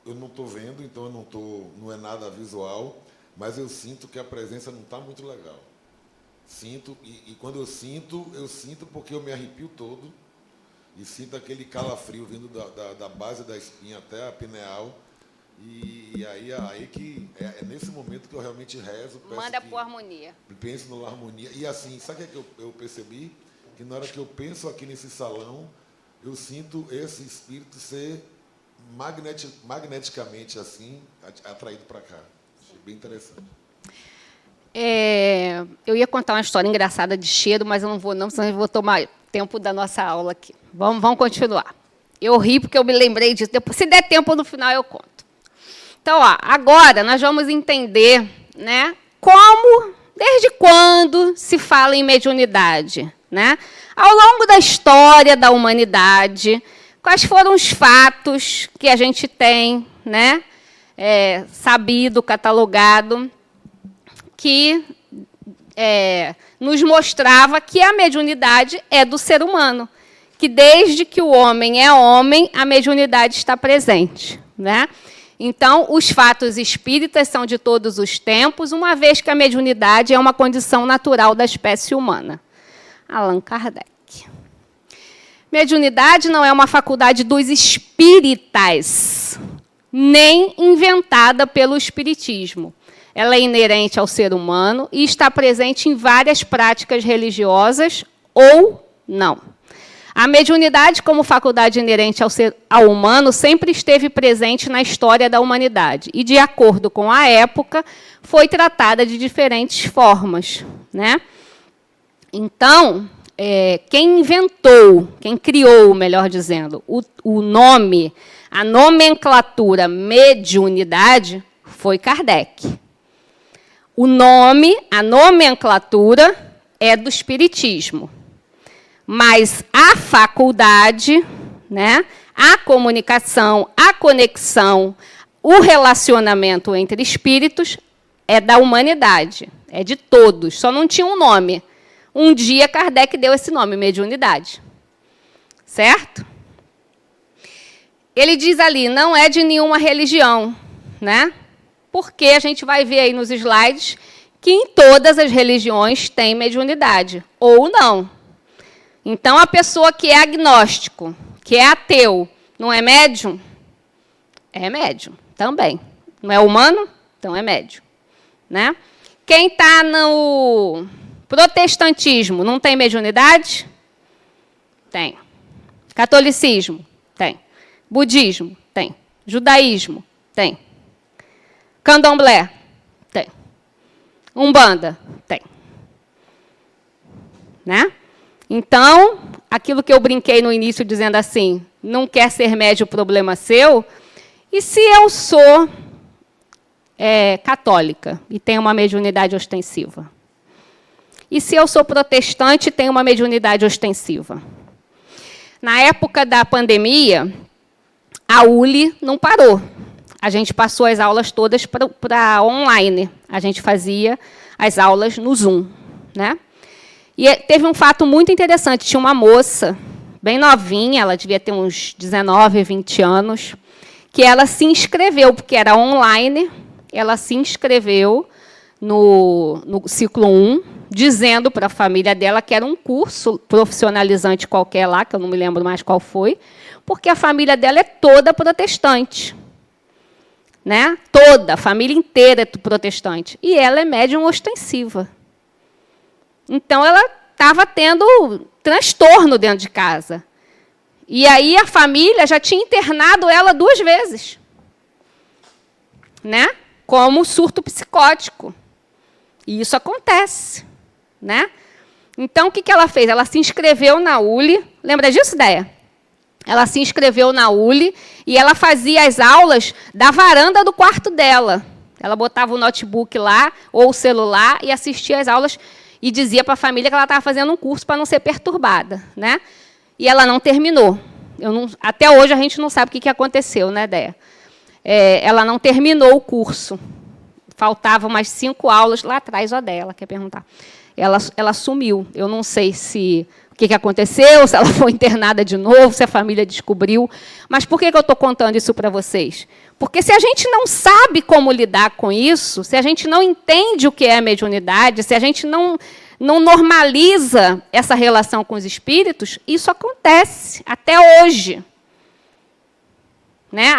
não estou vendo, então não é nada visual, mas eu sinto que a presença não está muito legal. Sinto, e quando eu sinto porque eu me arrepio todo e sinto aquele calafrio vindo da base da espinha até a pineal. E aí que é nesse momento que eu realmente rezo. Manda por harmonia. Penso no harmonia. E assim, sabe o que eu percebi? Que na hora que eu penso aqui nesse salão, eu sinto esse espírito ser magneticamente assim, atraído para cá. Achei bem interessante. Eu ia contar uma história engraçada de cheiro, mas eu não vou, não, senão eu vou tomar tempo da nossa aula aqui. Vamos continuar. Eu ri porque eu me lembrei disso. Se der tempo, no final eu conto. Então, agora nós vamos entender, né, desde quando se fala em mediunidade. Né? Ao longo da história da humanidade, quais foram os fatos que a gente tem, né, sabido, catalogado, que nos mostrava que a mediunidade é do ser humano, que desde que o homem é homem, a mediunidade está presente. Né? Então, os fatos espíritas são de todos os tempos, uma vez que a mediunidade é uma condição natural da espécie humana. Allan Kardec. Mediunidade não é uma faculdade dos espíritas, nem inventada pelo espiritismo. Ela é inerente ao ser humano e está presente em várias práticas religiosas ou Não. A mediunidade, como faculdade inerente ao humano, sempre esteve presente na história da humanidade. E, de acordo com a época, foi tratada de diferentes formas, né? Então, quem inventou, quem criou, melhor dizendo, o nome, a nomenclatura mediunidade, foi Kardec. O nome, a nomenclatura, é do espiritismo. Mas a faculdade, né, a comunicação, a conexão, o relacionamento entre espíritos é da humanidade, é de todos, só não tinha um nome. Um dia Kardec deu esse nome, mediunidade. Certo? Ele diz ali, não é de nenhuma religião, né? Porque a gente vai ver aí nos slides que em todas as religiões tem mediunidade, ou não. Então, a pessoa que é agnóstico, que é ateu, não é médium? É médium também. Não é humano? Então é médium. Né? Quem está no protestantismo não tem mediunidade? Tem. Catolicismo? Tem. Budismo? Tem. Judaísmo? Tem. Candomblé? Tem. Umbanda? Tem. Né? Então, aquilo que eu brinquei no início dizendo assim, não quer ser médio, problema seu. E se eu sou católica e tenho uma mediunidade ostensiva? E se eu sou protestante e tenho uma mediunidade ostensiva? Na época da pandemia, a ULI não parou. A gente passou as aulas todas para online. A gente fazia as aulas no Zoom, né? E teve um fato muito interessante. Tinha uma moça, bem novinha, ela devia ter uns 19, 20 anos, que ela se inscreveu, porque era online, ela se inscreveu no ciclo 1, dizendo para a família dela que era um curso profissionalizante qualquer lá, que eu não me lembro mais qual foi, porque a família dela é toda protestante. Né? Toda, a família inteira é protestante. E ela é médium ostensiva. Então, ela estava tendo transtorno dentro de casa. E aí, a família já tinha internado ela 2 vezes. Né? Como surto psicótico. E isso acontece. Né? Então, o que ela fez? Ela se inscreveu na ULI. Lembra disso, Déia? Ela se inscreveu na ULI e ela fazia as aulas da varanda do quarto dela. Ela botava o notebook lá, ou o celular, e assistia às aulas e dizia para a família que ela estava fazendo um curso para não ser perturbada. Né? E ela não terminou. Até hoje a gente não sabe o que aconteceu, né, Déia? Ela não terminou o curso. Faltavam umas 5 aulas lá atrás, ó, dela, quer perguntar. Ela sumiu. Eu não sei se o que aconteceu, se ela foi internada de novo, se a família descobriu. Mas por que eu estou contando isso para vocês? Porque se a gente não sabe como lidar com isso, se a gente não entende o que é a mediunidade, se a gente não normaliza essa relação com os espíritos, isso acontece até hoje. Né?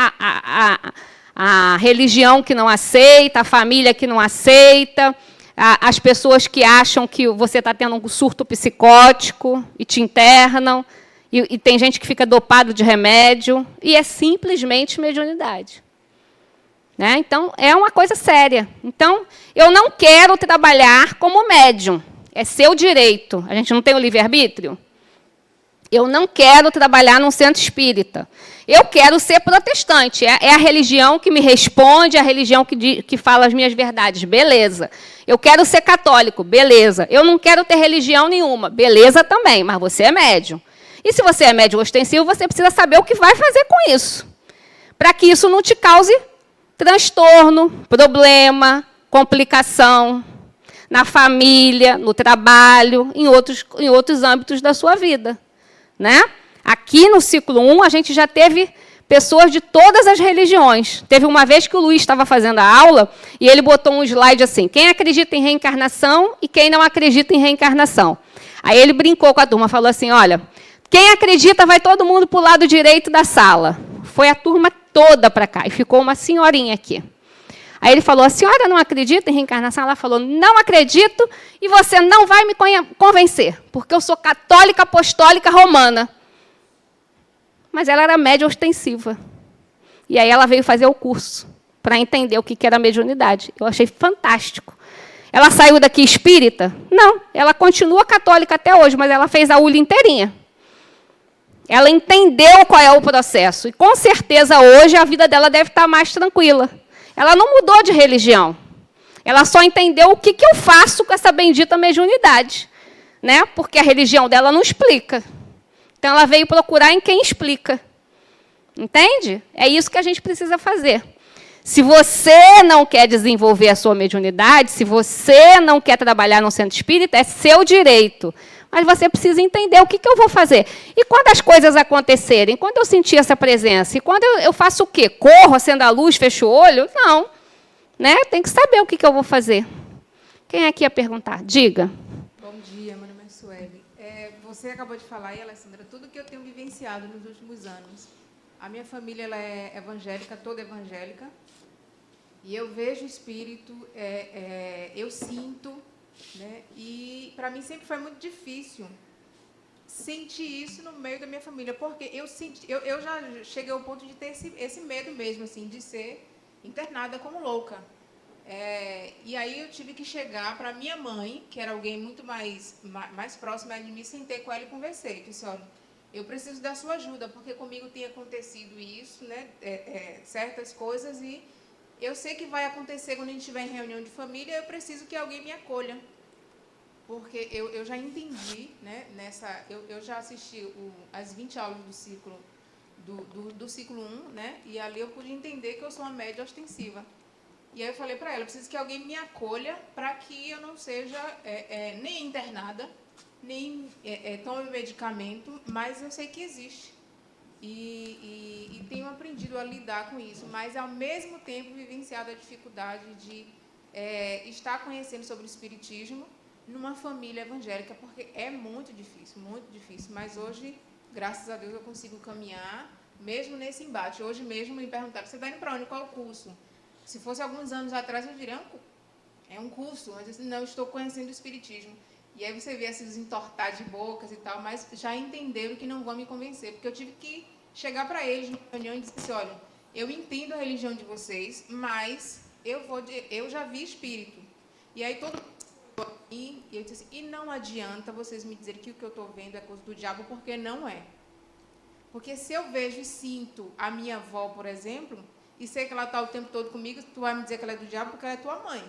A religião que não aceita, a família que não aceita, as pessoas que acham que você está tendo um surto psicótico e te internam, e tem gente que fica dopado de remédio, e é simplesmente mediunidade. Né? Então, é uma coisa séria. Então, eu não quero trabalhar como médium. É seu direito. A gente não tem o livre-arbítrio? Eu não quero trabalhar num centro espírita. Eu quero ser protestante. É a religião que me responde, é a religião que fala as minhas verdades. Beleza. Eu quero ser católico. Beleza. Eu não quero ter religião nenhuma. Beleza também, mas você é médium. E se você é médium ostensivo, você precisa saber o que vai fazer com isso. Para que isso não te cause transtorno, problema, complicação na família, no trabalho, em outros âmbitos da sua vida. Né? Aqui no ciclo 1, a gente já teve pessoas de todas as religiões. Teve uma vez que o Luiz estava fazendo a aula e ele botou um slide assim, quem acredita em reencarnação e quem não acredita em reencarnação. Aí ele brincou com a turma, falou assim, olha, quem acredita vai todo mundo para o lado direito da sala. Foi a turma toda para cá e ficou uma senhorinha aqui. Aí ele falou, a senhora não acredita em reencarnação? Ela falou, não acredito e você não vai me convencer, porque eu sou católica apostólica romana. Mas ela era média ostensiva. E aí ela veio fazer o curso para entender o que era mediunidade. Eu achei fantástico. Ela saiu daqui espírita? Não, ela continua católica até hoje, mas ela fez a ULI inteirinha. Ela entendeu qual é o processo. E, com certeza, hoje a vida dela deve estar mais tranquila. Ela não mudou de religião. Ela só entendeu o que eu faço com essa bendita mediunidade. Né? Porque a religião dela não explica. Então, ela veio procurar em quem explica. Entende? É isso que a gente precisa fazer. Se você não quer desenvolver a sua mediunidade, se você não quer trabalhar no centro espírita, é seu direito. Mas você precisa entender o que eu vou fazer. E quando as coisas acontecerem, quando eu sentir essa presença, e quando eu faço o quê? Corro, acendo a luz, fecho o olho? Não. Né? Tem que saber o que eu vou fazer. Quem aqui ia perguntar? Diga. Bom dia, meu nome é Sueli. Você acabou de falar aí, Alessandra, tudo que eu tenho vivenciado nos últimos anos. A minha família ela é evangélica, toda evangélica. E eu vejo o espírito, eu sinto, né? E para mim sempre foi muito difícil sentir isso no meio da minha família, porque eu já cheguei ao ponto de ter esse medo mesmo, assim, de ser internada como louca. E aí eu tive que chegar para minha mãe, que era alguém muito mais próxima de mim, sentei com ela e conversei. Disse, olha, eu preciso da sua ajuda, porque comigo tem acontecido isso, né? Certas coisas, e eu sei que vai acontecer quando a gente estiver em reunião de família, eu preciso que alguém me acolha. Porque eu já entendi, né, eu já assisti as 20 aulas do ciclo, do ciclo 1, né, e ali eu pude entender que eu sou uma média ostensiva. E aí eu falei para ela, eu preciso que alguém me acolha para que eu não seja nem internada, nem tome medicamento, mas eu sei que existe. E tenho aprendido a lidar com isso, mas, ao mesmo tempo, vivenciado a dificuldade de estar conhecendo sobre o espiritismo numa família evangélica, porque é muito difícil, mas hoje, graças a Deus, eu consigo caminhar, mesmo nesse embate. Hoje mesmo me perguntaram, você está indo para onde? Qual é o curso? Se fosse alguns anos atrás, eu diria, é um curso, mas eu disse, não, estou conhecendo o espiritismo. E aí você vê esses entortar de bocas e tal, mas já entenderam que não vão me convencer, porque eu tive que chegar para eles na reunião e dizer assim, olha, eu entendo a religião de vocês, mas eu já vi espírito. E aí todo mundo e eu disse assim, e não adianta vocês me dizerem que o que eu estou vendo é coisa do diabo, porque não é. Porque se eu vejo e sinto a minha avó, por exemplo, e sei que ela está o tempo todo comigo, tu vai me dizer que ela é do diabo porque ela é tua mãe.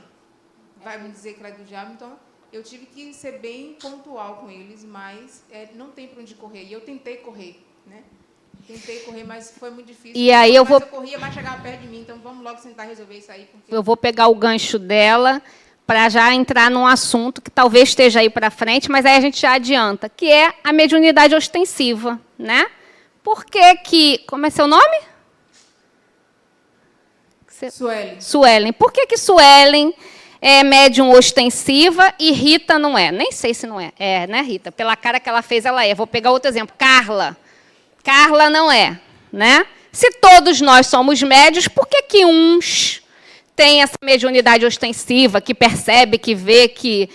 Vai me dizer que ela é do diabo, então eu tive que ser bem pontual com eles, mas não tem para onde correr. E eu tentei correr, né? Tentei correr, mas foi muito difícil. E aí eu corria, mas chegava perto de mim, então vamos logo sentar e resolver isso aí. Porque... Eu vou pegar o gancho dela para já entrar num assunto que talvez esteja aí para frente, mas aí a gente já adianta, que é a mediunidade ostensiva, né? Por que como é seu nome? Suelen. Por que Suelen é médium ostensiva e Rita não é? Nem sei se não é. É, né, Rita? Pela cara que ela fez, ela é. Vou pegar outro exemplo. Carla. Carla não é, né? Se todos nós somos médios, por que uns têm essa mediunidade ostensiva, que percebe, que vê, que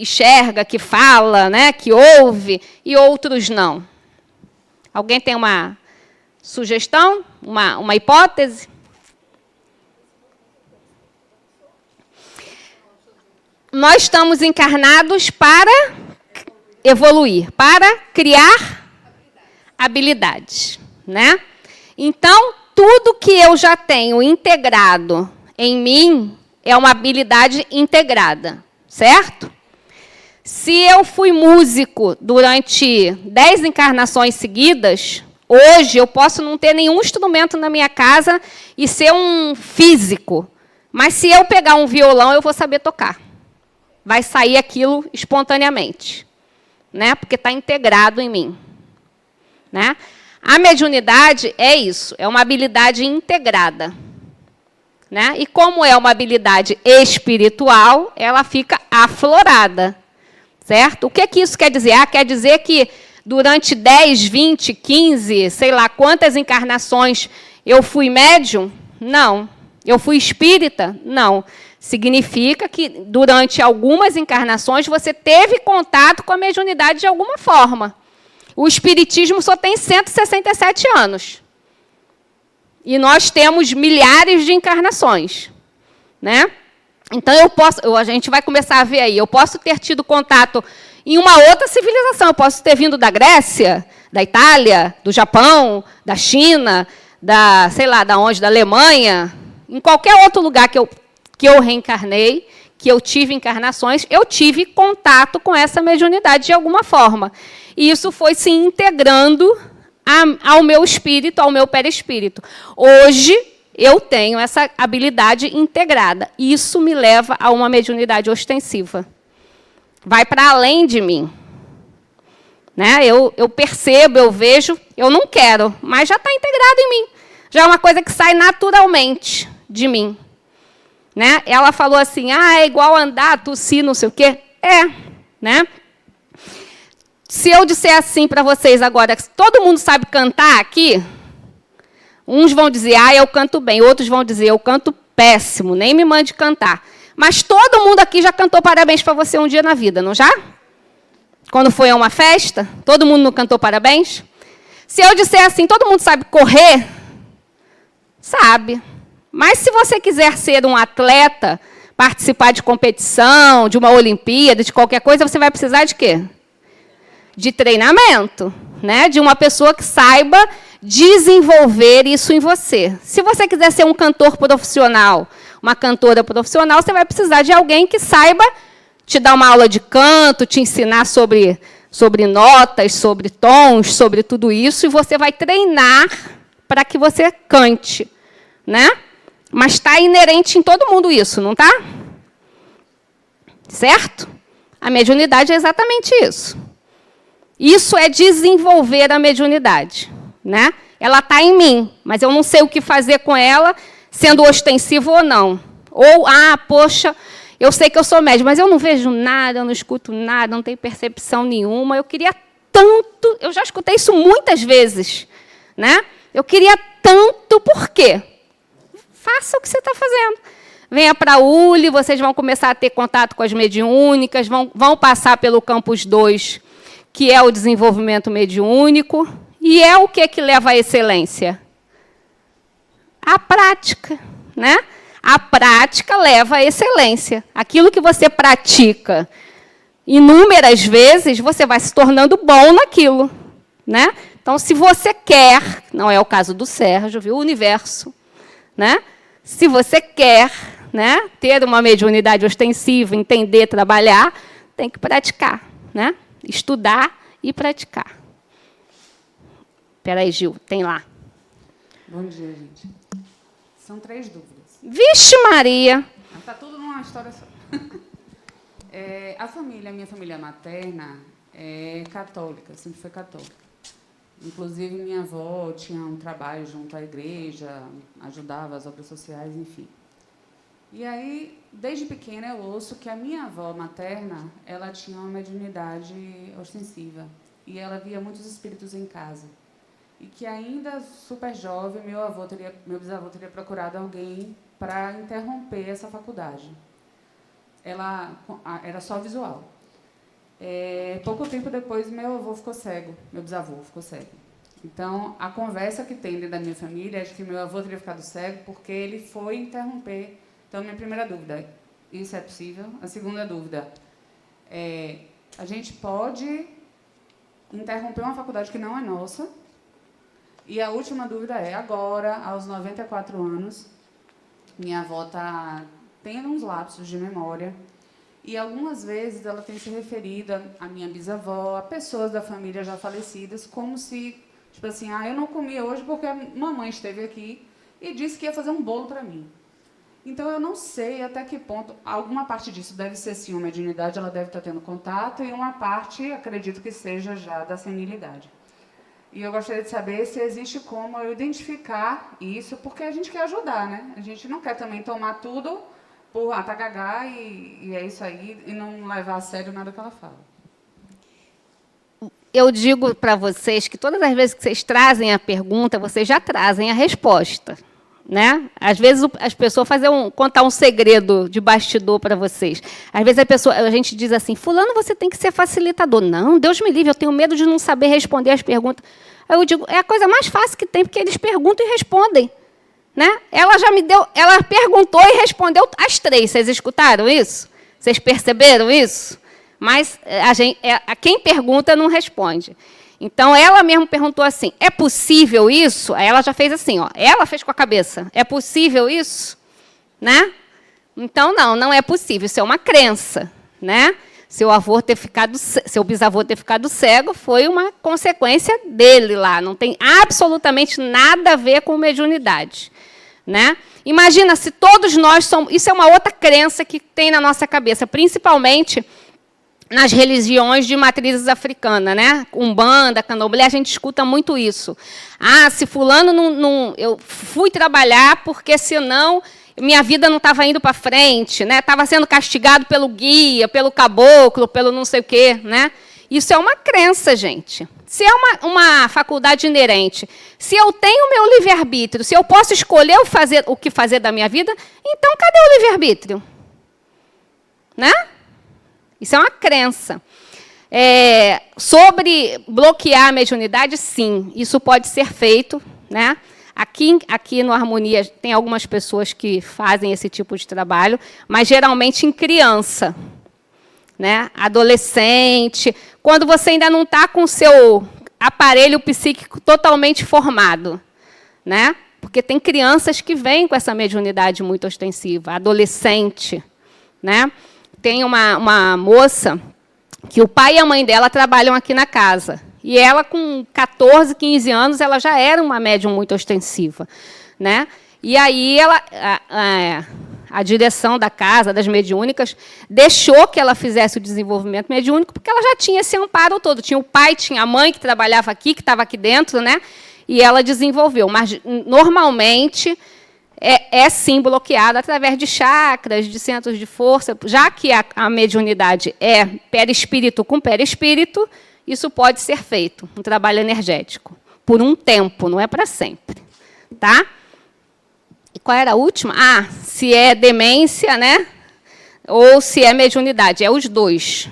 enxerga, que fala, né, que ouve, e outros não? Alguém tem uma sugestão? Uma hipótese? Nós estamos encarnados para evoluir, para criar habilidades, né? Então, tudo que eu já tenho integrado em mim é uma habilidade integrada, certo? Se eu fui músico durante 10 encarnações seguidas, hoje eu posso não ter nenhum instrumento na minha casa e ser um físico, mas se eu pegar um violão, eu vou saber tocar. Vai sair aquilo espontaneamente, né? Porque está integrado em mim, né? A mediunidade é isso, é uma habilidade integrada, né? E como é uma habilidade espiritual, ela fica aflorada, certo? O que isso quer dizer? Quer dizer que durante 10, 20, 15, sei lá quantas encarnações eu fui médium? Não. Eu fui espírita? Não. Significa que, durante algumas encarnações, você teve contato com a mediunidade de alguma forma. O espiritismo só tem 167 anos. E nós temos milhares de encarnações, né? Então, a gente vai começar a ver aí. Eu posso ter tido contato em uma outra civilização. Eu posso ter vindo da Grécia, da Itália, do Japão, da China, sei lá, da onde, da Alemanha. Em qualquer outro lugar que eu reencarnei, que eu tive encarnações, eu tive contato com essa mediunidade de alguma forma. E isso foi se integrando ao meu espírito, ao meu perispírito. Hoje, eu tenho essa habilidade integrada. Isso me leva a uma mediunidade ostensiva. Vai para além de mim. Né? Eu percebo, eu vejo, eu não quero, mas já está integrado em mim. Já é uma coisa que sai naturalmente de mim. Né? Ela falou assim, é igual andar, tossir, não sei o quê. Né? Se eu disser assim para vocês agora, todo mundo sabe cantar aqui? Uns vão dizer, eu canto bem. Outros vão dizer, eu canto péssimo, nem me mande cantar. Mas todo mundo aqui já cantou parabéns para você um dia na vida, não já? Quando foi a uma festa, todo mundo não cantou parabéns? Se eu disser assim, todo mundo sabe correr? Sabe. Mas se você quiser ser um atleta, participar de competição, de uma Olimpíada, de qualquer coisa, você vai precisar de quê? De treinamento, né? De uma pessoa que saiba desenvolver isso em você. Se você quiser ser um cantor profissional, uma cantora profissional, você vai precisar de alguém que saiba te dar uma aula de canto, te ensinar sobre notas, sobre tons, sobre tudo isso, e você vai treinar para que você cante, né? Mas está inerente em todo mundo isso, não está? Certo? A mediunidade é exatamente isso. Isso é desenvolver a mediunidade. Né? Ela está em mim, mas eu não sei o que fazer com ela, sendo ostensivo ou não. Ou, poxa, eu sei que eu sou médium, mas eu não vejo nada, eu não escuto nada, não tenho percepção nenhuma. Eu queria tanto, eu já escutei isso muitas vezes. Né? Eu queria tanto, por quê? Faça o que você está fazendo. Venha para a ULI, vocês vão começar a ter contato com as mediúnicas, vão passar pelo Campus 2, que é o desenvolvimento mediúnico. E é o que leva à excelência? A prática. Né? A prática leva à excelência. Aquilo que você pratica inúmeras vezes, você vai se tornando bom naquilo. Né? Então, se você quer, não é o caso do Sérgio, viu? O universo. Né? Se você quer, né, ter uma mediunidade ostensiva, entender, trabalhar, tem que praticar. Né? Estudar e praticar. Espera aí, Gil, tem lá. Bom dia, gente. São 3 dúvidas. Vixe, Maria! Está tudo numa história só. Minha família materna é católica, sempre foi católica. Inclusive, minha avó tinha um trabalho junto à igreja, ajudava as obras sociais, enfim. E aí, desde pequena, eu ouço que a minha avó materna, ela tinha uma mediunidade ostensiva. E ela via muitos espíritos em casa. E que ainda super jovem, meu bisavô teria procurado alguém para interromper essa faculdade. Ela era só visual. Pouco tempo depois, meu bisavô ficou cego. Então, a conversa que tem dentro da minha família é de que meu avô teria ficado cego porque ele foi interromper. Então, minha primeira dúvida, isso é possível? A segunda dúvida, a gente pode interromper uma faculdade que não é nossa? E a última dúvida é, agora, aos 94 anos, minha avó está tendo uns lapsos de memória e algumas vezes ela tem se referido à minha bisavó, a pessoas da família já falecidas, como se, tipo assim, eu não comi hoje porque a mamãe esteve aqui e disse que ia fazer um bolo para mim. Então, eu não sei até que ponto, alguma parte disso deve ser, sim, uma mediunidade, ela deve estar tendo contato, e uma parte, acredito que seja já da senilidade. E eu gostaria de saber se existe como eu identificar isso, porque a gente quer ajudar, né? A gente não quer também tomar tudo por tá gagá e é isso aí, e não levar a sério nada que ela fala. Eu digo para vocês que todas as vezes que vocês trazem a pergunta, vocês já trazem a resposta. né? Às vezes as pessoas contar um segredo de bastidor para vocês. Às vezes a gente diz assim, fulano, você tem que ser facilitador. Não, Deus me livre, eu tenho medo de não saber responder as perguntas. Aí eu digo, é a coisa mais fácil que tem, porque eles perguntam e respondem. Né? Ela perguntou e respondeu as 3. Vocês escutaram isso? Vocês perceberam isso? Mas quem pergunta não responde. Então, ela mesmo perguntou assim, é possível isso? Aí ela já fez assim, ó, ela fez com a cabeça, é possível isso? Né? Então, não é possível, isso é uma crença. Né? Seu bisavô ter ficado cego foi uma consequência dele lá, não tem absolutamente nada a ver com mediunidade. Né? Imagina se todos nós somos... Isso é uma outra crença que tem na nossa cabeça, principalmente nas religiões de matrizes africanas, né? Umbanda, candomblé, a gente escuta muito isso. Ah, se fulano não... Eu fui trabalhar porque, senão, minha vida não estava indo para frente, né? Estava sendo castigado pelo guia, pelo caboclo, pelo não sei o quê. Né? Isso é uma crença, gente. Se é uma faculdade inerente, se eu tenho o meu livre-arbítrio, se eu posso escolher o que fazer da minha vida, então cadê o livre-arbítrio? Né? Isso é uma crença. Sobre bloquear a mediunidade, sim, isso pode ser feito. Né? Aqui no Harmonia tem algumas pessoas que fazem esse tipo de trabalho, mas geralmente em criança. Né? Adolescente, quando você ainda não está com o seu aparelho psíquico totalmente formado. Né? Porque tem crianças que vêm com essa mediunidade muito ostensiva, adolescente. Né? Tem uma moça que o pai e a mãe dela trabalham aqui na casa. E ela, com 14, 15 anos, ela já era uma médium muito ostensiva. Né? E aí a direção da casa, das mediúnicas, deixou que ela fizesse o desenvolvimento mediúnico, porque ela já tinha esse amparo todo. Tinha o pai, tinha a mãe que trabalhava aqui, que estava aqui dentro, né? E ela desenvolveu. Mas, normalmente, sim bloqueada através de chakras, de centros de força. Já que a mediunidade é perispírito com perispírito, isso pode ser feito, um trabalho energético, por um tempo, não é para sempre. Tá? E qual era a última? Ah, se é demência, né? Ou se é mediunidade. É os dois.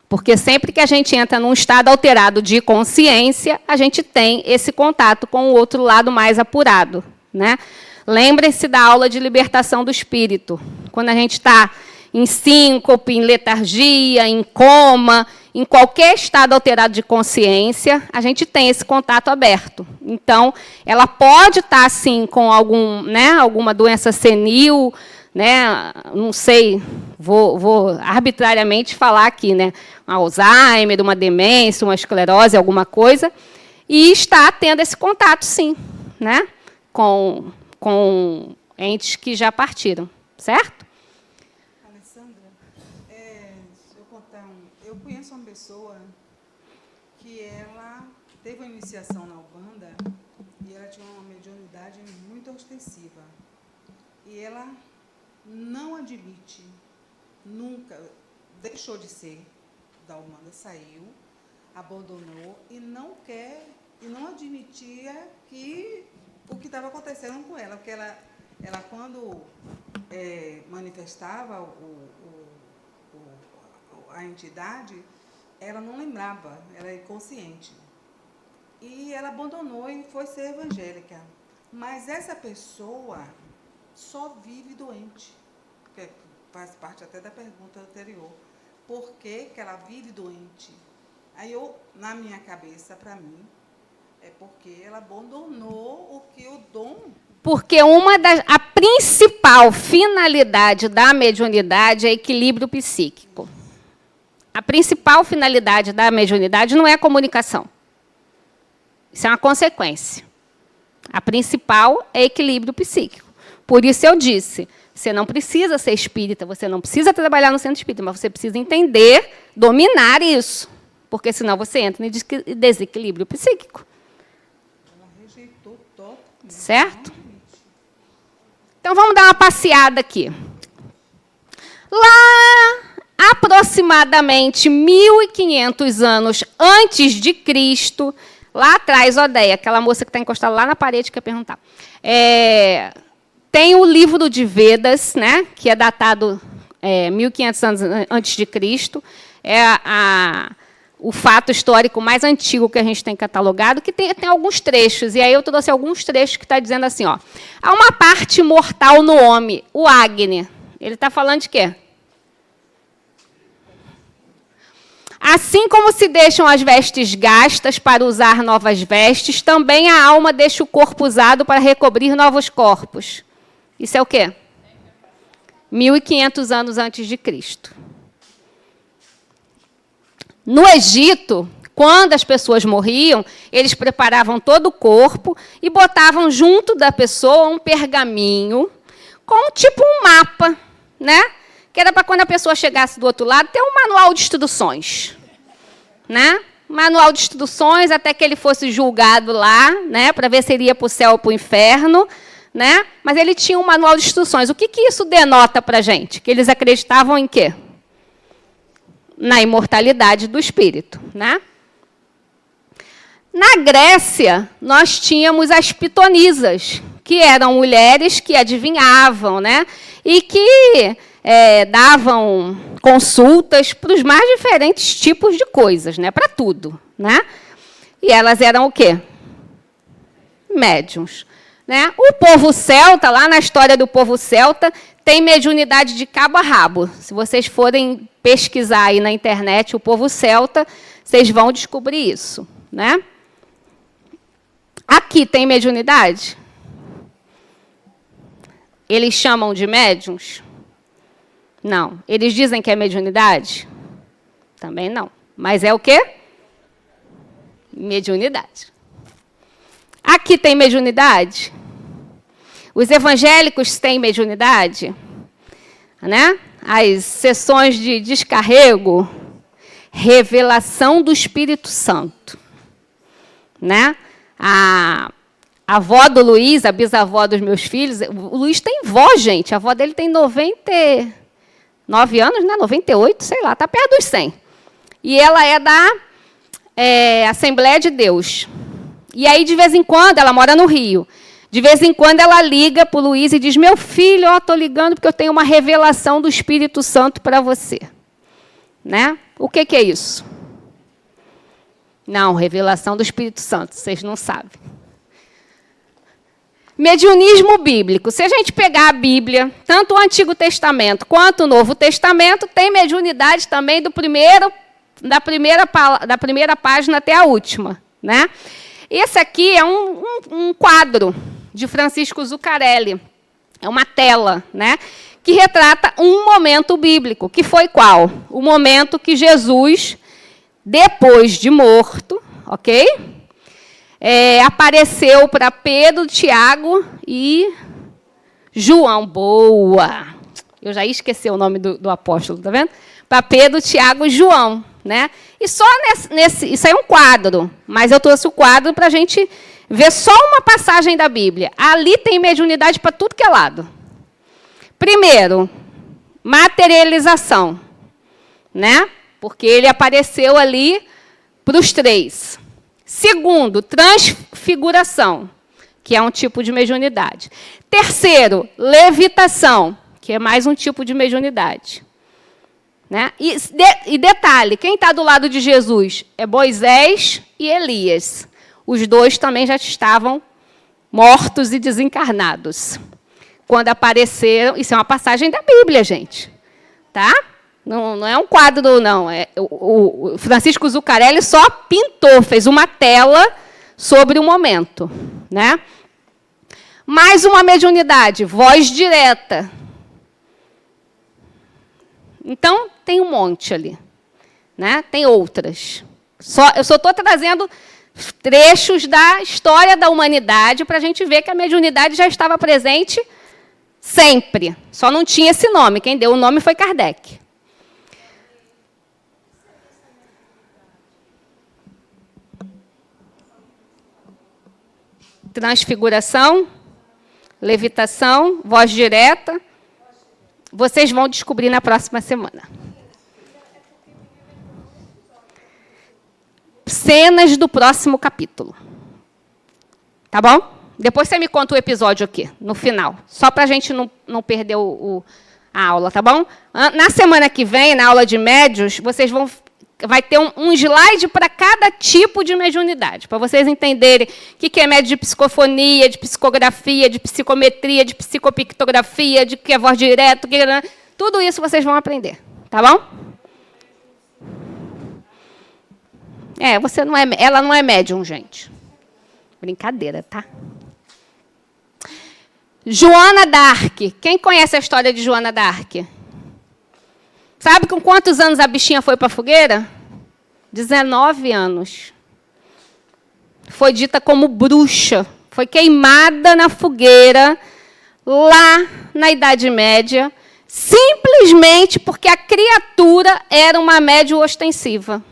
Porque sempre que a gente entra num estado alterado de consciência, a gente tem esse contato com o outro lado mais apurado. Né? Lembrem-se da aula de libertação do espírito. Quando a gente está em síncope, em letargia, em coma, em qualquer estado alterado de consciência, a gente tem esse contato aberto. Então, ela pode estar, assim, com alguma doença senil, né? Não sei, vou arbitrariamente falar aqui, né? Um Alzheimer, uma demência, uma esclerose, alguma coisa, e está tendo esse contato, sim, né? Com entes que já partiram, certo? Alessandra, deixa eu contar eu conheço uma pessoa que ela teve uma iniciação na Umbanda e ela tinha uma mediunidade muito ostensiva. E ela não admite, nunca, deixou de ser da Umbanda, saiu, abandonou e não admitia que o que estava acontecendo com ela, porque ela quando manifestava a entidade, ela não lembrava, ela era inconsciente. E ela abandonou e foi ser evangélica. Mas essa pessoa só vive doente, que faz parte até da pergunta anterior. Por que ela vive doente? Aí na minha cabeça, para mim, é porque ela abandonou o dom. Porque a principal finalidade da mediunidade é equilíbrio psíquico. A principal finalidade da mediunidade não é a comunicação. Isso é uma consequência. A principal é equilíbrio psíquico. Por isso eu disse, você não precisa ser espírita, você não precisa trabalhar no centro espírita, mas você precisa entender, dominar isso. Porque senão você entra em desequilíbrio psíquico. Ela rejeitou totalmente. Certo? Então, vamos dar uma passeada aqui. Lá, aproximadamente 1.500 anos antes de Cristo, Lá atrás, Odeia, aquela moça que está encostada lá na parede, quer perguntar. Tem o livro de Vedas, né, que é datado 1.500 anos antes de Cristo. É o fato histórico mais antigo que a gente tem catalogado, que tem alguns trechos. E aí eu trouxe alguns trechos que está dizendo assim, ó, há uma parte mortal no homem, o Agni. Ele está falando de quê? Assim como se deixam as vestes gastas para usar novas vestes, também a alma deixa o corpo usado para recobrir novos corpos. Isso é o quê? 1.500 anos antes de Cristo. No Egito, quando as pessoas morriam, eles preparavam todo o corpo e botavam junto da pessoa um pergaminho com tipo um mapa, né? Que era para quando a pessoa chegasse do outro lado, ter um manual de instruções. Né? Manual de instruções até que ele fosse julgado lá, né? Para ver se ele ia para o céu ou para o inferno. Né? Mas ele tinha um manual de instruções. O que isso denota para a gente? Que eles acreditavam em quê? Na imortalidade do espírito. Né? Na Grécia, nós tínhamos as pitonisas, que eram mulheres que adivinhavam, né? E que davam consultas para os mais diferentes tipos de coisas, né? Para tudo. Né? E elas eram o quê? Médiuns. Né? O povo celta, lá na história do povo celta, tem mediunidade de cabo a rabo. Se vocês forem pesquisar aí na internet o povo celta, vocês vão descobrir isso. Né? Aqui tem mediunidade? Eles chamam de médiuns? Não. Eles dizem que é mediunidade? Também não. Mas é o quê? Mediunidade. Aqui tem mediunidade? Os evangélicos têm mediunidade? Né? As sessões de descarrego, revelação do Espírito Santo. Né? A avó do Luiz, a bisavó dos meus filhos, o Luiz tem vó, gente. A avó dele tem 99 anos, né? 98, sei lá, está perto dos 100. E ela é da Assembleia de Deus. E aí, de vez em quando, ela mora no Rio. De vez em quando, ela liga para o Luiz e diz, meu filho, estou ligando porque eu tenho uma revelação do Espírito Santo para você. Né? O que é isso? Não, revelação do Espírito Santo, vocês não sabem. Mediunismo bíblico. Se a gente pegar a Bíblia, tanto o Antigo Testamento quanto o Novo Testamento, tem mediunidade também da primeira página até a última. Né? Esse aqui é um quadro de Francisco Zuccarelli. É uma tela, né, que retrata um momento bíblico, que foi qual? O momento que Jesus, depois de morto, ok? Apareceu para Pedro, Tiago e João. Boa! Eu já esqueci o nome do apóstolo, tá vendo? Para Pedro, Tiago e João. Né? E só isso aí é um quadro, mas eu trouxe o quadro para a gente ver só uma passagem da Bíblia. Ali tem mediunidade para tudo que é lado. Primeiro, materialização. Né? Porque ele apareceu ali para os 3. Segundo, transfiguração, que é um tipo de mediunidade. Terceiro, levitação, que é mais um tipo de mediunidade. Né? E detalhe, quem está do lado de Jesus é Moisés e Elias. Os dois também já estavam mortos e desencarnados. Quando apareceram, isso é uma passagem da Bíblia, gente. Tá? Não é um quadro, não. O Francisco Zuccarelli só pintou, fez uma tela sobre o momento. Né? Mais uma mediunidade, voz direta. Então, tem um monte ali. Né? Tem outras. Eu só estou trazendo trechos da história da humanidade para a gente ver que a mediunidade já estava presente sempre. Só não tinha esse nome. Quem deu o nome foi Kardec. Transfiguração, levitação, voz direta. Vocês vão descobrir na próxima semana. cenas do próximo capítulo. Tá bom? Depois você me conta o episódio aqui, no final. Só para a gente não perder a aula, tá bom? Na semana que vem, na aula de médios, vocês vai ter um slide para cada tipo de mediunidade, para vocês entenderem o que é médio de psicofonia, de psicografia, de psicometria, de psicopictografia, de que é voz direta, tudo isso vocês vão aprender, tá bom? Ela não é médium, gente. Brincadeira, tá? Joana d'Arc. Quem conhece a história de Joana d'Arc? Sabe com quantos anos a bichinha foi para a fogueira? 19 anos. Foi dita como bruxa. Foi queimada na fogueira, lá na Idade Média, simplesmente porque a criatura era uma médium ostensiva.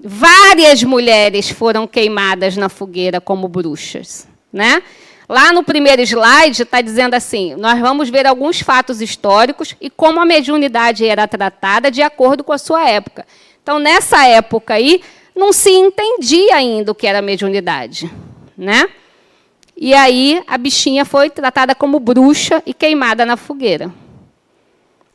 Várias mulheres foram queimadas na fogueira como bruxas, né? Lá no primeiro slide está dizendo assim, nós vamos ver alguns fatos históricos e como a mediunidade era tratada de acordo com a sua época. Então, nessa época aí, não se entendia ainda o que era mediunidade, né? E aí a bichinha foi tratada como bruxa e queimada na fogueira,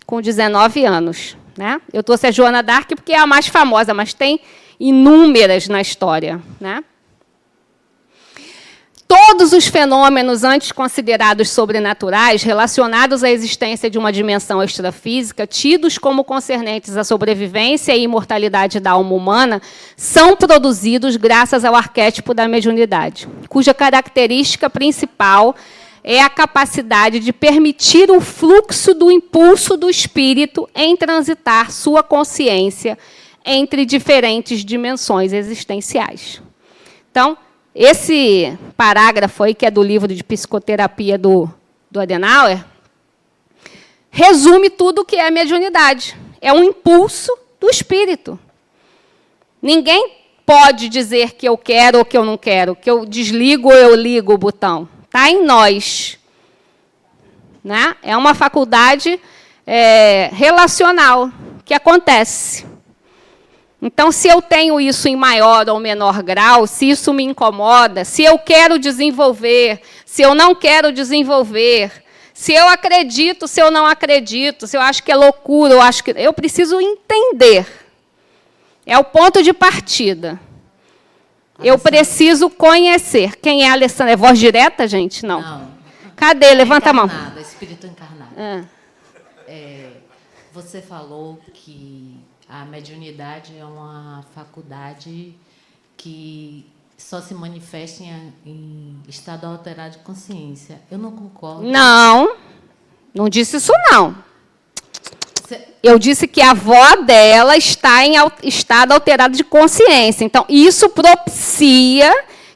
com 19 anos. Né? Eu trouxe a Joana d'Arc porque é a mais famosa, mas tem inúmeras na história, né? Todos os fenômenos antes considerados sobrenaturais, relacionados à existência de uma dimensão extrafísica, tidos como concernentes à sobrevivência e imortalidade da alma humana, são produzidos graças ao arquétipo da mediunidade, cuja característica principal é a capacidade de permitir o fluxo do impulso do espírito em transitar sua consciência entre diferentes dimensões existenciais. Então, esse parágrafo aí, que é do livro de psicoterapia do Adenauer, resume tudo o que é a mediunidade. É um impulso do espírito. Ninguém pode dizer que eu quero ou que eu não quero, que eu desligo ou eu ligo o botão. Está em nós. Né? É uma faculdade relacional que acontece. Então, se eu tenho isso em maior ou menor grau, se isso me incomoda, se eu quero desenvolver, se eu não quero desenvolver, se eu acredito, se eu não acredito, se eu acho que é loucura, eu preciso entender. É o ponto de partida. Eu preciso conhecer. Quem é a Alessandra? É voz direta, gente? Não. Não. Cadê? Levanta a mão. Espírito encarnado. Você falou que a mediunidade é uma faculdade que só se manifesta em estado alterado de consciência. Eu não concordo. Não disse isso, não. Eu disse que a avó dela está em estado alterado de consciência. Então, isso propicia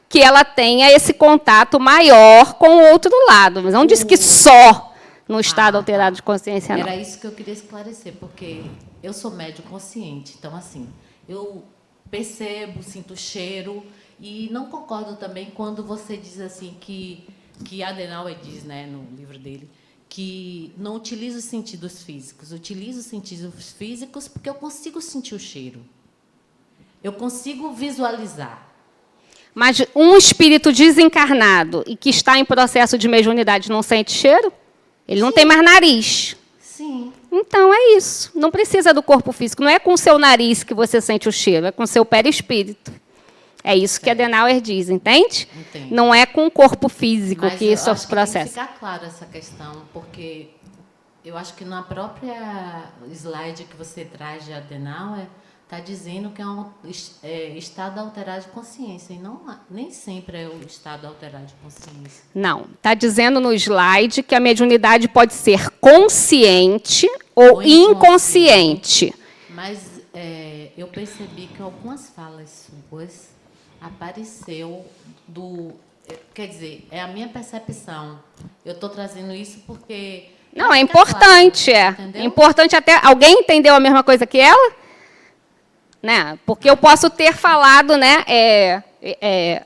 que ela tenha esse contato maior com o outro lado. Mas não disse que só no estado alterado de consciência, não. Era isso que eu queria esclarecer, porque eu sou médium consciente. Então, assim, eu percebo, sinto cheiro, e não concordo também quando você diz assim que Adenauer diz, né, no livro dele, que não utilizo os sentidos físicos. Utilizo os sentidos físicos porque eu consigo sentir o cheiro. Eu consigo visualizar. Mas um espírito desencarnado e que está em processo de mediunidade não sente cheiro? Ele não tem mais nariz. Sim. Então, é isso. Não precisa do corpo físico. Não é com o seu nariz que você sente o cheiro, é com o seu perispírito. É isso que Adenauer diz, entende? Entendo. Não é com o corpo físico Mas que isso é o processo. Tem que ficar claro essa questão, porque eu acho que na própria slide que você traz de Adenauer, está dizendo que é um estado alterado de consciência, e nem sempre é o estado alterado de consciência. Não, está dizendo no slide que a mediunidade pode ser consciente ou inconsciente. Mas eu percebi que algumas falas suas apareceu quer dizer, é a minha percepção. Eu estou trazendo isso porque... Não, é importante, claro, entendeu? É importante até... Alguém entendeu a mesma coisa que ela? Né? Porque eu posso ter falado, né,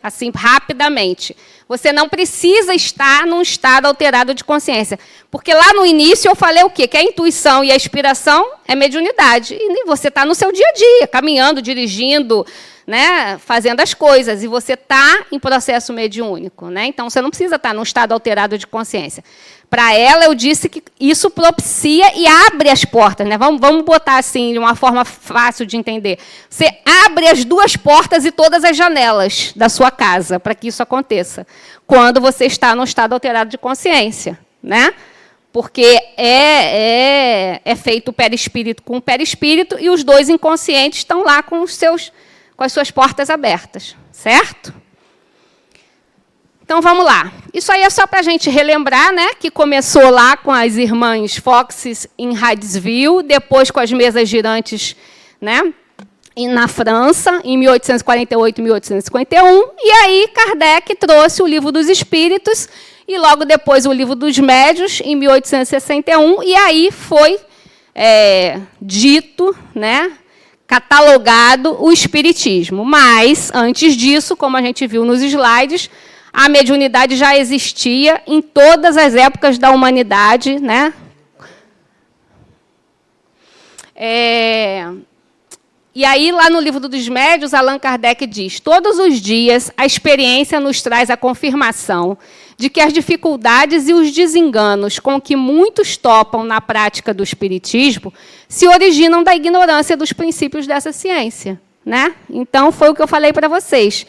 assim, rapidamente. Você não precisa estar num estado alterado de consciência. Porque lá no início eu falei o quê? Que a intuição e a inspiração é mediunidade. E você está no seu dia a dia, caminhando, dirigindo, né, fazendo as coisas. E você está em processo mediúnico. Né? Então, você não precisa estar num estado alterado de consciência. Para ela, eu disse que isso propicia e abre as portas. Né? Vamos botar assim, de uma forma fácil de entender. Você abre as duas portas e todas as janelas da sua casa para que isso aconteça, quando você está num estado alterado de consciência. Né? Porque é feito o perispírito com o perispírito e os dois inconscientes estão lá com as suas portas abertas. Certo? Então, vamos lá. Isso aí é só para a gente relembrar, né, que começou lá com as irmãs Fox em Hydesville, depois com as mesas girantes, né, na França, em 1848 e 1851, e aí Kardec trouxe o Livro dos Espíritos, e logo depois o Livro dos Médiuns, em 1861, e aí foi dito, né, catalogado o Espiritismo. Mas, antes disso, como a gente viu nos slides, a mediunidade já existia em todas as épocas da humanidade, né? E aí, lá no Livro dos Médiuns, Allan Kardec diz: todos os dias a experiência nos traz a confirmação de que as dificuldades e os desenganos com que muitos topam na prática do espiritismo se originam da ignorância dos princípios dessa ciência. Né? Então, foi o que eu falei para vocês.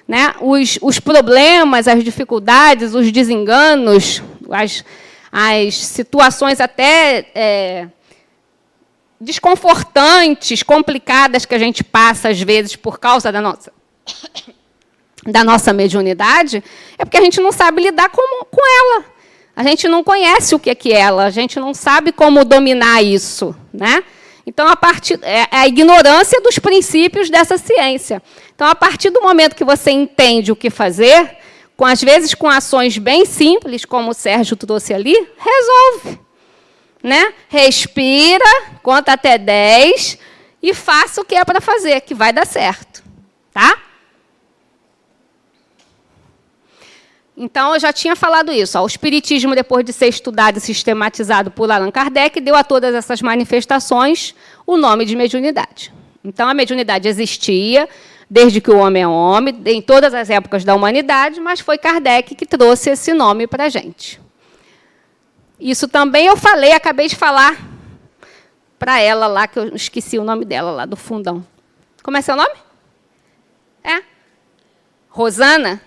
Né? Os problemas, as dificuldades, os desenganos, as situações até desconfortantes, complicadas que a gente passa, às vezes, por causa da nossa mediunidade, é porque a gente não sabe lidar com ela. A gente não conhece o que é ela, a gente não sabe como dominar isso. Né? Então, a ignorância dos princípios dessa ciência. Então, a partir do momento que você entende o que fazer, às vezes com ações bem simples, como o Sérgio trouxe ali, resolve. Né? Respira, conta até 10 e faça o que é para fazer, que vai dar certo. Tá? Então, eu já tinha falado isso. O Espiritismo, depois de ser estudado e sistematizado por Allan Kardec, deu a todas essas manifestações o nome de mediunidade. Então, a mediunidade existia desde que o homem é homem, em todas as épocas da humanidade, mas foi Kardec que trouxe esse nome para a gente. Isso também eu falei, acabei de falar para ela lá, que eu esqueci o nome dela, lá do fundão. Como é seu nome? Rosana?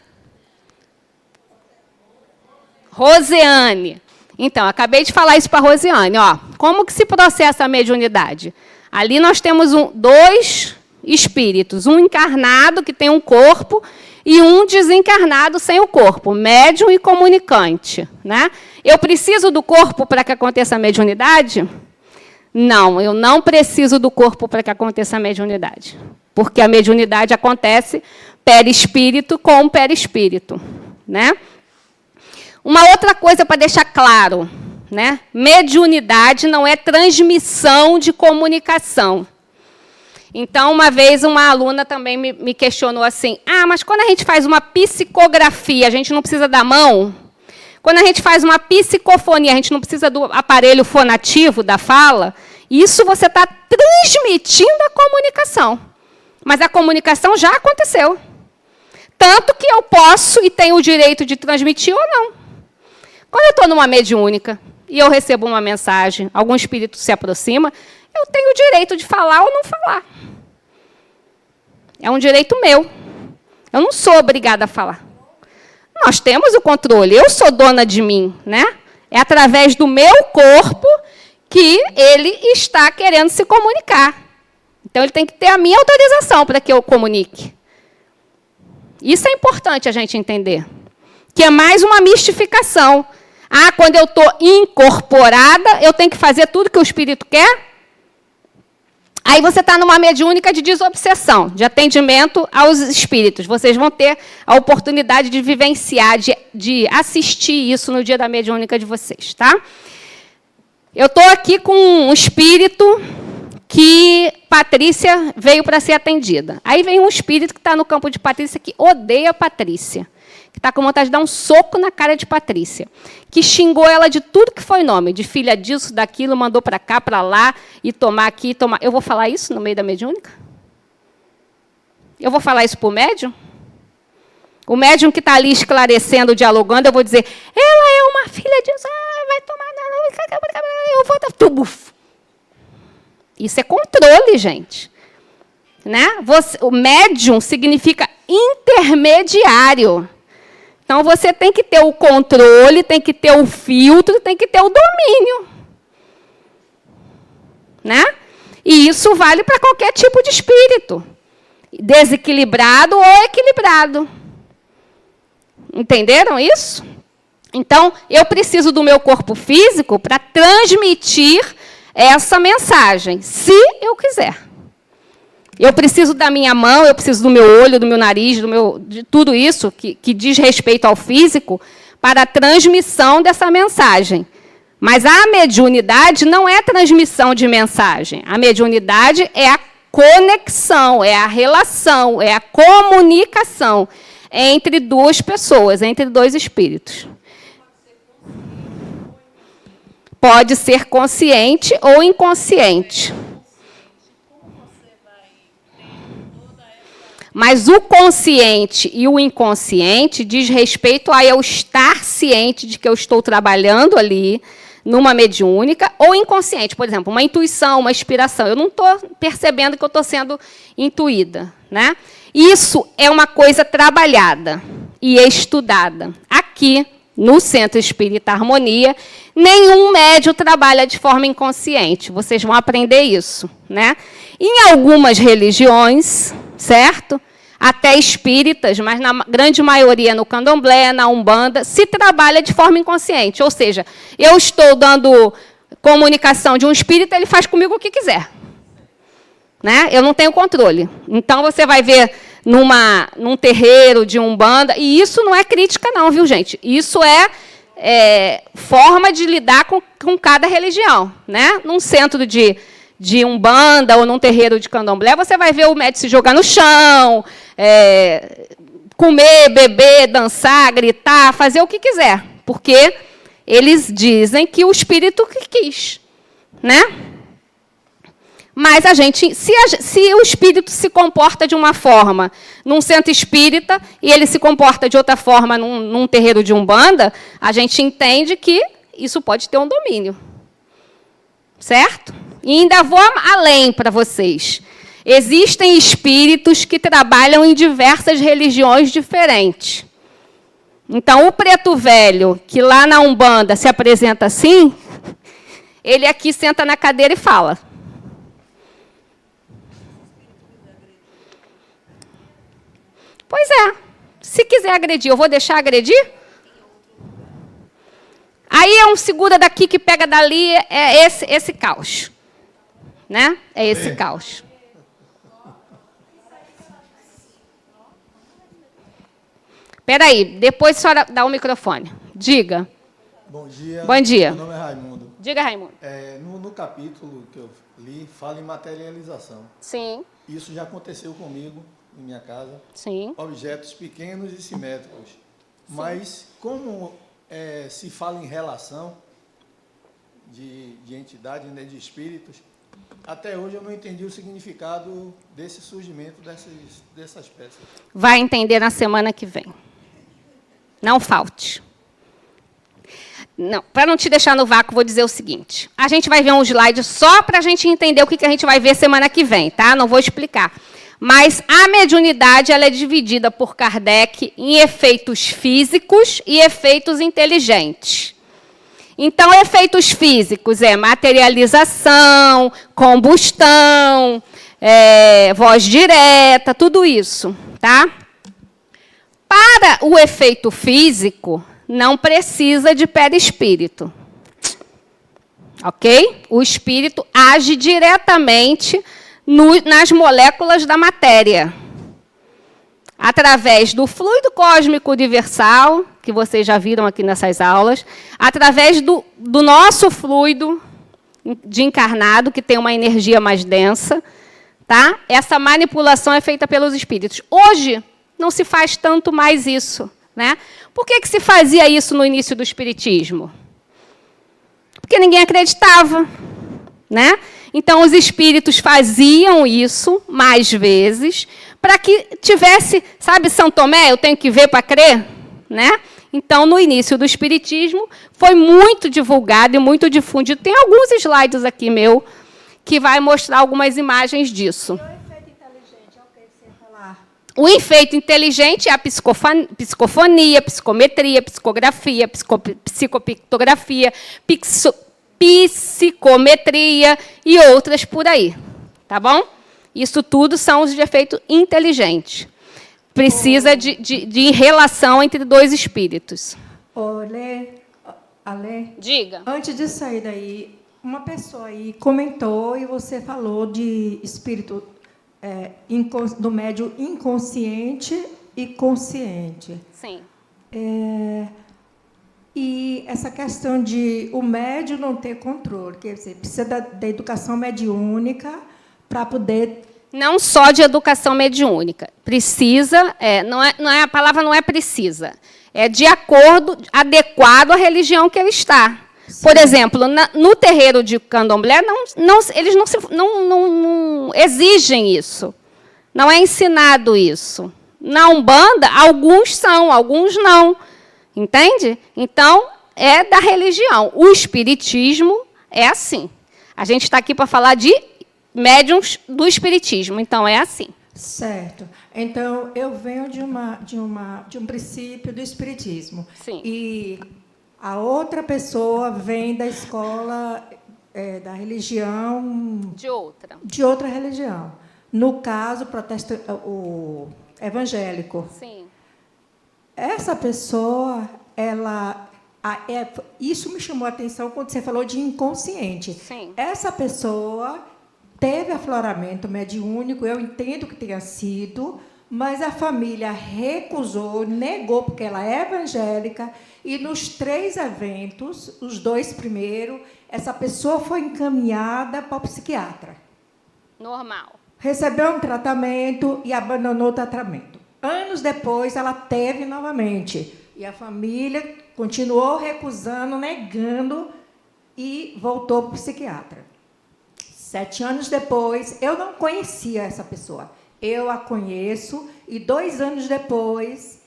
Rosiane. Então, acabei de falar isso para a Rosiane. Ó, como que se processa a mediunidade? Ali nós temos dois espíritos, um encarnado, que tem um corpo, e um desencarnado sem o corpo, médium e comunicante. Né? Eu preciso do corpo para que aconteça a mediunidade? Não, eu não preciso do corpo para que aconteça a mediunidade, porque a mediunidade acontece perispírito com perispírito. Né? Uma outra coisa para deixar claro, né? Mediunidade não é transmissão de comunicação. Então, uma vez, uma aluna também me questionou assim, mas quando a gente faz uma psicografia, a gente não precisa da mão? Quando a gente faz uma psicofonia, a gente não precisa do aparelho fonativo da fala? Isso você está transmitindo a comunicação. Mas a comunicação já aconteceu. Tanto que eu posso e tenho o direito de transmitir ou não. Quando eu estou numa mediúnica e eu recebo uma mensagem, algum espírito se aproxima, eu tenho o direito de falar ou não falar. É um direito meu. Eu não sou obrigada a falar. Nós temos o controle. Eu sou dona de mim. Né? É através do meu corpo que ele está querendo se comunicar. Então, ele tem que ter a minha autorização para que eu comunique. Isso é importante a gente entender. Que é mais uma mistificação. Quando eu estou incorporada, eu tenho que fazer tudo que o espírito quer? Aí você está numa mediúnica de desobsessão, de atendimento aos espíritos. Vocês vão ter a oportunidade de vivenciar, de assistir isso no dia da mediúnica de vocês. Tá? Eu estou aqui com um espírito que Patrícia veio para ser atendida. Aí vem um espírito que está no campo de Patrícia, que odeia Patrícia, que está com vontade de dar um soco na cara de Patrícia, que xingou ela de tudo que foi nome, de filha disso, daquilo, mandou para cá, para lá, e tomar aqui, tomar... Eu vou falar isso no meio da mediúnica? Eu vou falar isso para o médium? O médium que está ali esclarecendo, dialogando, eu vou dizer, ela é uma filha disso, vai tomar... Eu vou dar tubufo. Isso é controle, gente. Né? O médium significa intermediário. Então, você tem que ter o controle, tem que ter o filtro, tem que ter o domínio. Né? E isso vale para qualquer tipo de espírito. Desequilibrado ou equilibrado. Entenderam isso? Então, eu preciso do meu corpo físico para transmitir essa mensagem, se eu quiser. Eu preciso da minha mão, eu preciso do meu olho, do meu nariz, de tudo isso que diz respeito ao físico, para a transmissão dessa mensagem. Mas a mediunidade não é transmissão de mensagem. A mediunidade é a conexão, é a relação, é a comunicação entre duas pessoas, entre dois espíritos. Pode ser consciente ou inconsciente. Mas o consciente e o inconsciente diz respeito a eu estar ciente de que eu estou trabalhando ali numa mediúnica, ou inconsciente, por exemplo, uma intuição, uma inspiração. Eu não estou percebendo que eu estou sendo intuída. Né? Isso é uma coisa trabalhada e estudada. Aqui, no Centro Espírita Harmonia, nenhum médium trabalha de forma inconsciente. Vocês vão aprender isso. Né? Em algumas religiões, certo? Até espíritas, mas na grande maioria no candomblé, na umbanda, se trabalha de forma inconsciente. Ou seja, eu estou dando comunicação de um espírito, ele faz comigo o que quiser. Né? Eu não tenho controle. Então, você vai ver num terreiro de umbanda, e isso não é crítica não, viu, gente? Isso é forma de lidar com cada religião. Né? Num centro de umbanda ou num terreiro de candomblé, você vai ver o médium se jogar no chão, comer, beber, dançar, gritar, fazer o que quiser, porque eles dizem que o espírito que quis. Né? Mas se o espírito se comporta de uma forma num centro espírita e ele se comporta de outra forma num terreiro de umbanda, a gente entende que isso pode ter um domínio. Certo? E ainda vou além para vocês. Existem espíritos que trabalham em diversas religiões diferentes. Então, o preto velho, que lá na Umbanda se apresenta assim, ele aqui senta na cadeira e fala. Pois é. Se quiser agredir, eu vou deixar agredir? Aí é um segura daqui que pega dali, é esse caos. Né? É esse caos. Espera aí, depois a senhora dá o microfone. Diga. Bom dia. Bom dia. Meu nome é Raimundo. Diga, Raimundo. No capítulo que eu li, fala em materialização. Sim. Isso já aconteceu comigo, em minha casa. Sim. Objetos pequenos e simétricos. Sim. Mas, como se fala em relação de entidade, né, de espíritos, até hoje eu não entendi o significado desse surgimento dessas peças. Vai entender na semana que vem. Não falte. Não, para não te deixar no vácuo, vou dizer o seguinte. A gente vai ver um slide só para a gente entender o que a gente vai ver semana que vem, tá? Não vou explicar. Mas a mediunidade ela é dividida por Kardec em efeitos físicos e efeitos inteligentes. Então, efeitos físicos é materialização, combustão, voz direta, tudo isso. Tá? Para o efeito físico, não precisa de perispírito. Ok? O espírito age diretamente nas moléculas da matéria. Através do fluido cósmico universal, que vocês já viram aqui nessas aulas, através do nosso fluido, de encarnado, que tem uma energia mais densa. Tá? Essa manipulação é feita pelos espíritos. Hoje, não se faz tanto mais isso. Né? Por que se fazia isso no início do espiritismo? Porque ninguém acreditava. Né? Então, os espíritos faziam isso mais vezes para que tivesse, sabe, São Tomé, eu tenho que ver para crer? Né? Então, no início do espiritismo, foi muito divulgado e muito difundido. Tem alguns slides aqui meu que vai mostrar algumas imagens disso. O efeito inteligente é a psicofonia, psicometria, psicografia, psicopictografia, psicometria e outras por aí. Tá bom? Isso tudo são os de efeito inteligente. Precisa de relação entre dois espíritos. Ale, diga. Antes de sair daí, uma pessoa aí comentou e você falou de espírito do médium inconsciente e consciente. Sim. E essa questão de o médium não ter controle, quer dizer, precisa da educação mediúnica para poder... Não só de educação mediúnica. Precisa, a palavra não é precisa, é de acordo, adequado à religião que ele está. Sim. Por exemplo, no terreiro de candomblé, eles não exigem isso. Não é ensinado isso. Na Umbanda, alguns são, alguns não. Entende? Então, é da religião. O espiritismo é assim. A gente está aqui para falar de médiuns do espiritismo. Então, é assim. Certo. Então, eu venho de um princípio do espiritismo. Sim. E a outra pessoa vem da escola da religião... De outra religião. No caso, o evangélico. Sim. Essa pessoa, isso me chamou a atenção quando você falou de inconsciente. Sim. Essa pessoa teve afloramento mediúnico, eu entendo que tenha sido, mas a família recusou, negou, porque ela é evangélica, e nos 3 eventos, os 2 primeiros, essa pessoa foi encaminhada para o psiquiatra. Normal. Recebeu um tratamento e abandonou o tratamento. Anos depois, ela teve novamente. E a família continuou recusando, negando, e voltou para o psiquiatra. 7 anos depois, eu não conhecia essa pessoa. Eu a conheço, e 2 anos depois,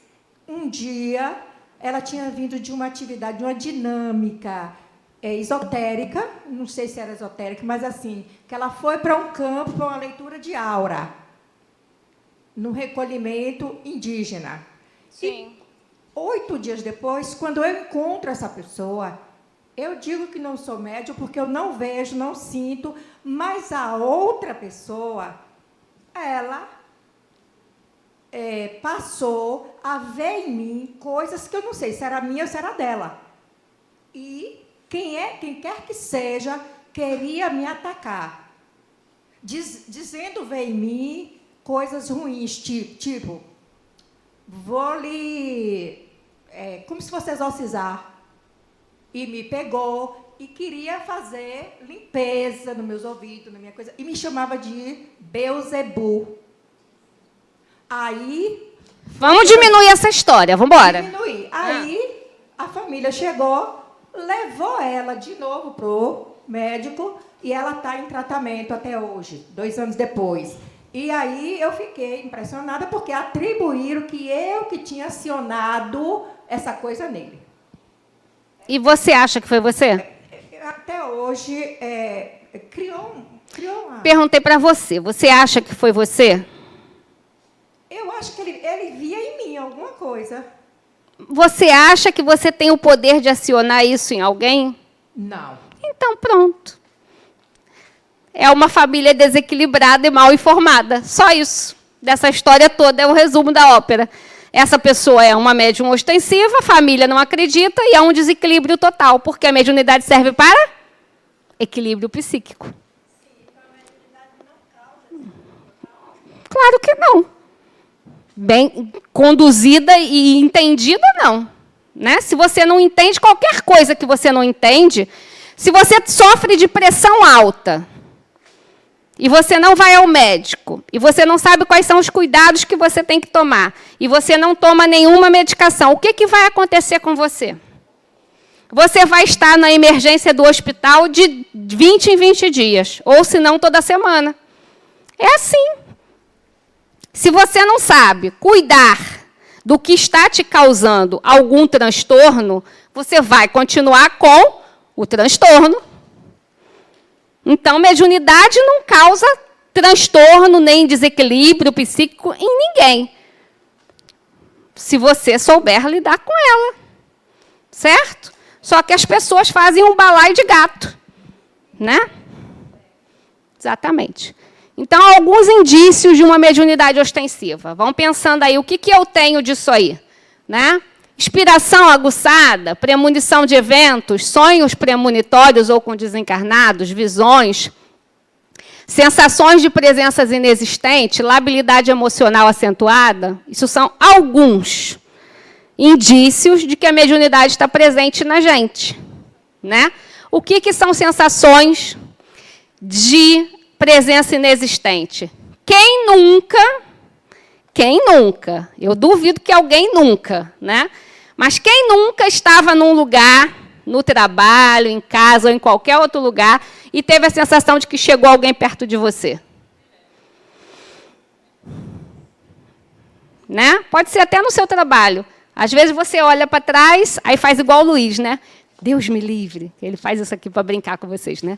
um dia, ela tinha vindo de uma atividade, de uma dinâmica esotérica, não sei se era esotérica, mas assim, que ela foi para um campo para uma leitura de aura, no recolhimento indígena. Sim. E 8 dias depois, quando eu encontro essa pessoa, eu digo que não sou médium porque eu não vejo, não sinto, mas a outra pessoa, ela passou a ver em mim coisas que eu não sei se era minha ou se era dela. E quem quer que seja, queria me atacar, dizendo ver em mim coisas ruins, tipo vou lhe... como se fosse exorcizar. E me pegou e queria fazer limpeza nos meus ouvidos, na minha coisa, e me chamava de Beuzebu. Aí... Vamos diminuir essa história, vamos embora. Diminuir. Aí a família chegou, levou ela de novo para o médico e ela está em tratamento até hoje, 2 anos depois. E aí eu fiquei impressionada porque atribuíram que eu que tinha acionado essa coisa nele. E você acha que foi você? Até hoje, criou uma... Perguntei para você. Você acha que foi você? Eu acho que ele via em mim alguma coisa. Você acha que você tem o poder de acionar isso em alguém? Não. Então, pronto. É uma família desequilibrada e mal informada. Só isso. Dessa história toda é o resumo da ópera. Essa pessoa é uma médium ostensiva, a família não acredita e é um desequilíbrio total, porque a mediunidade serve para equilíbrio psíquico. Claro que não. Bem conduzida e entendida, não. Né? Se você não entende, qualquer coisa que você não entende, Se você sofre de pressão alta, e você não vai ao médico, e você não sabe quais são os cuidados que você tem que tomar, e você não toma nenhuma medicação, o que vai acontecer com você? Você vai estar na emergência do hospital de 20 em 20 dias, ou se não, toda semana. É assim. Se você não sabe cuidar do que está te causando algum transtorno, você vai continuar com o transtorno. Então, mediunidade não causa transtorno nem desequilíbrio psíquico em ninguém, se você souber lidar com ela. Certo? Só que as pessoas fazem um balaio de gato, né? Exatamente. Então, alguns indícios de uma mediunidade ostensiva. Vão pensando aí, o que eu tenho disso aí? Né? Inspiração aguçada, premonição de eventos, sonhos premonitórios ou com desencarnados, visões, sensações de presenças inexistentes, labilidade emocional acentuada. Isso são alguns indícios de que a mediunidade está presente na gente. Né? O que são sensações de presença inexistente? Quem nunca? Eu duvido que alguém nunca, né? Mas quem nunca estava num lugar, no trabalho, em casa ou em qualquer outro lugar, e teve a sensação de que chegou alguém perto de você? Né? Pode ser até no seu trabalho. Às vezes você olha para trás, aí faz igual o Luiz, né? Deus me livre. Ele faz isso aqui para brincar com vocês, né?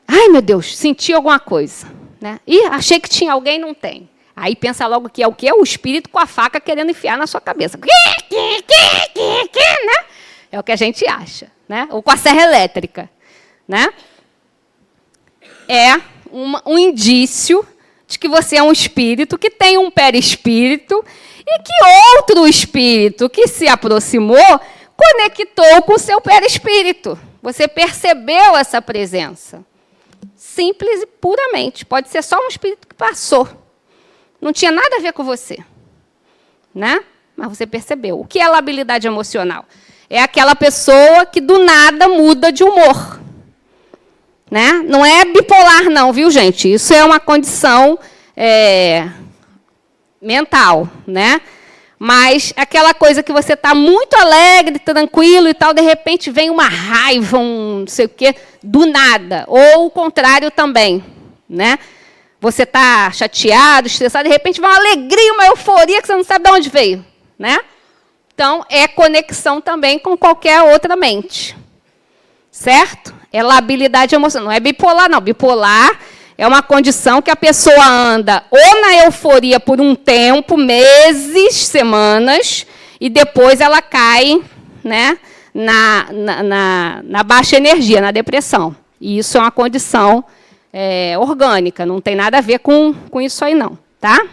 Ai, meu Deus, senti alguma coisa. Né? Ih, achei que tinha alguém, não tem. Aí pensa logo que é o quê? O espírito com a faca querendo enfiar na sua cabeça. Né? É o que a gente acha. Né? Ou com a serra elétrica. Né? É um indício de que você é um espírito que tem um perispírito e que outro espírito que se aproximou conectou com o seu perispírito. Você percebeu essa presença. Simples e puramente. Pode ser só um espírito que passou. Não tinha nada a ver com você. Né? Mas você percebeu. O que é labilidade emocional? É aquela pessoa que do nada muda de humor. Né? Não é bipolar, não, viu, gente? Isso é uma condição mental. Né? Mas aquela coisa que você está muito alegre, tranquilo e tal, de repente vem uma raiva, um não sei o quê, do nada. Ou o contrário também. Né? Você está chateado, estressado, de repente vem uma alegria, uma euforia que você não sabe de onde veio. Né? Então, é conexão também com qualquer outra mente. Certo? É labilidade emocional. Não é bipolar, não. Bipolar é uma condição que a pessoa anda ou na euforia por um tempo, meses, semanas, e depois ela cai, né, na baixa energia, na depressão. E isso é uma condição orgânica, não tem nada a ver com isso aí, não. Tá?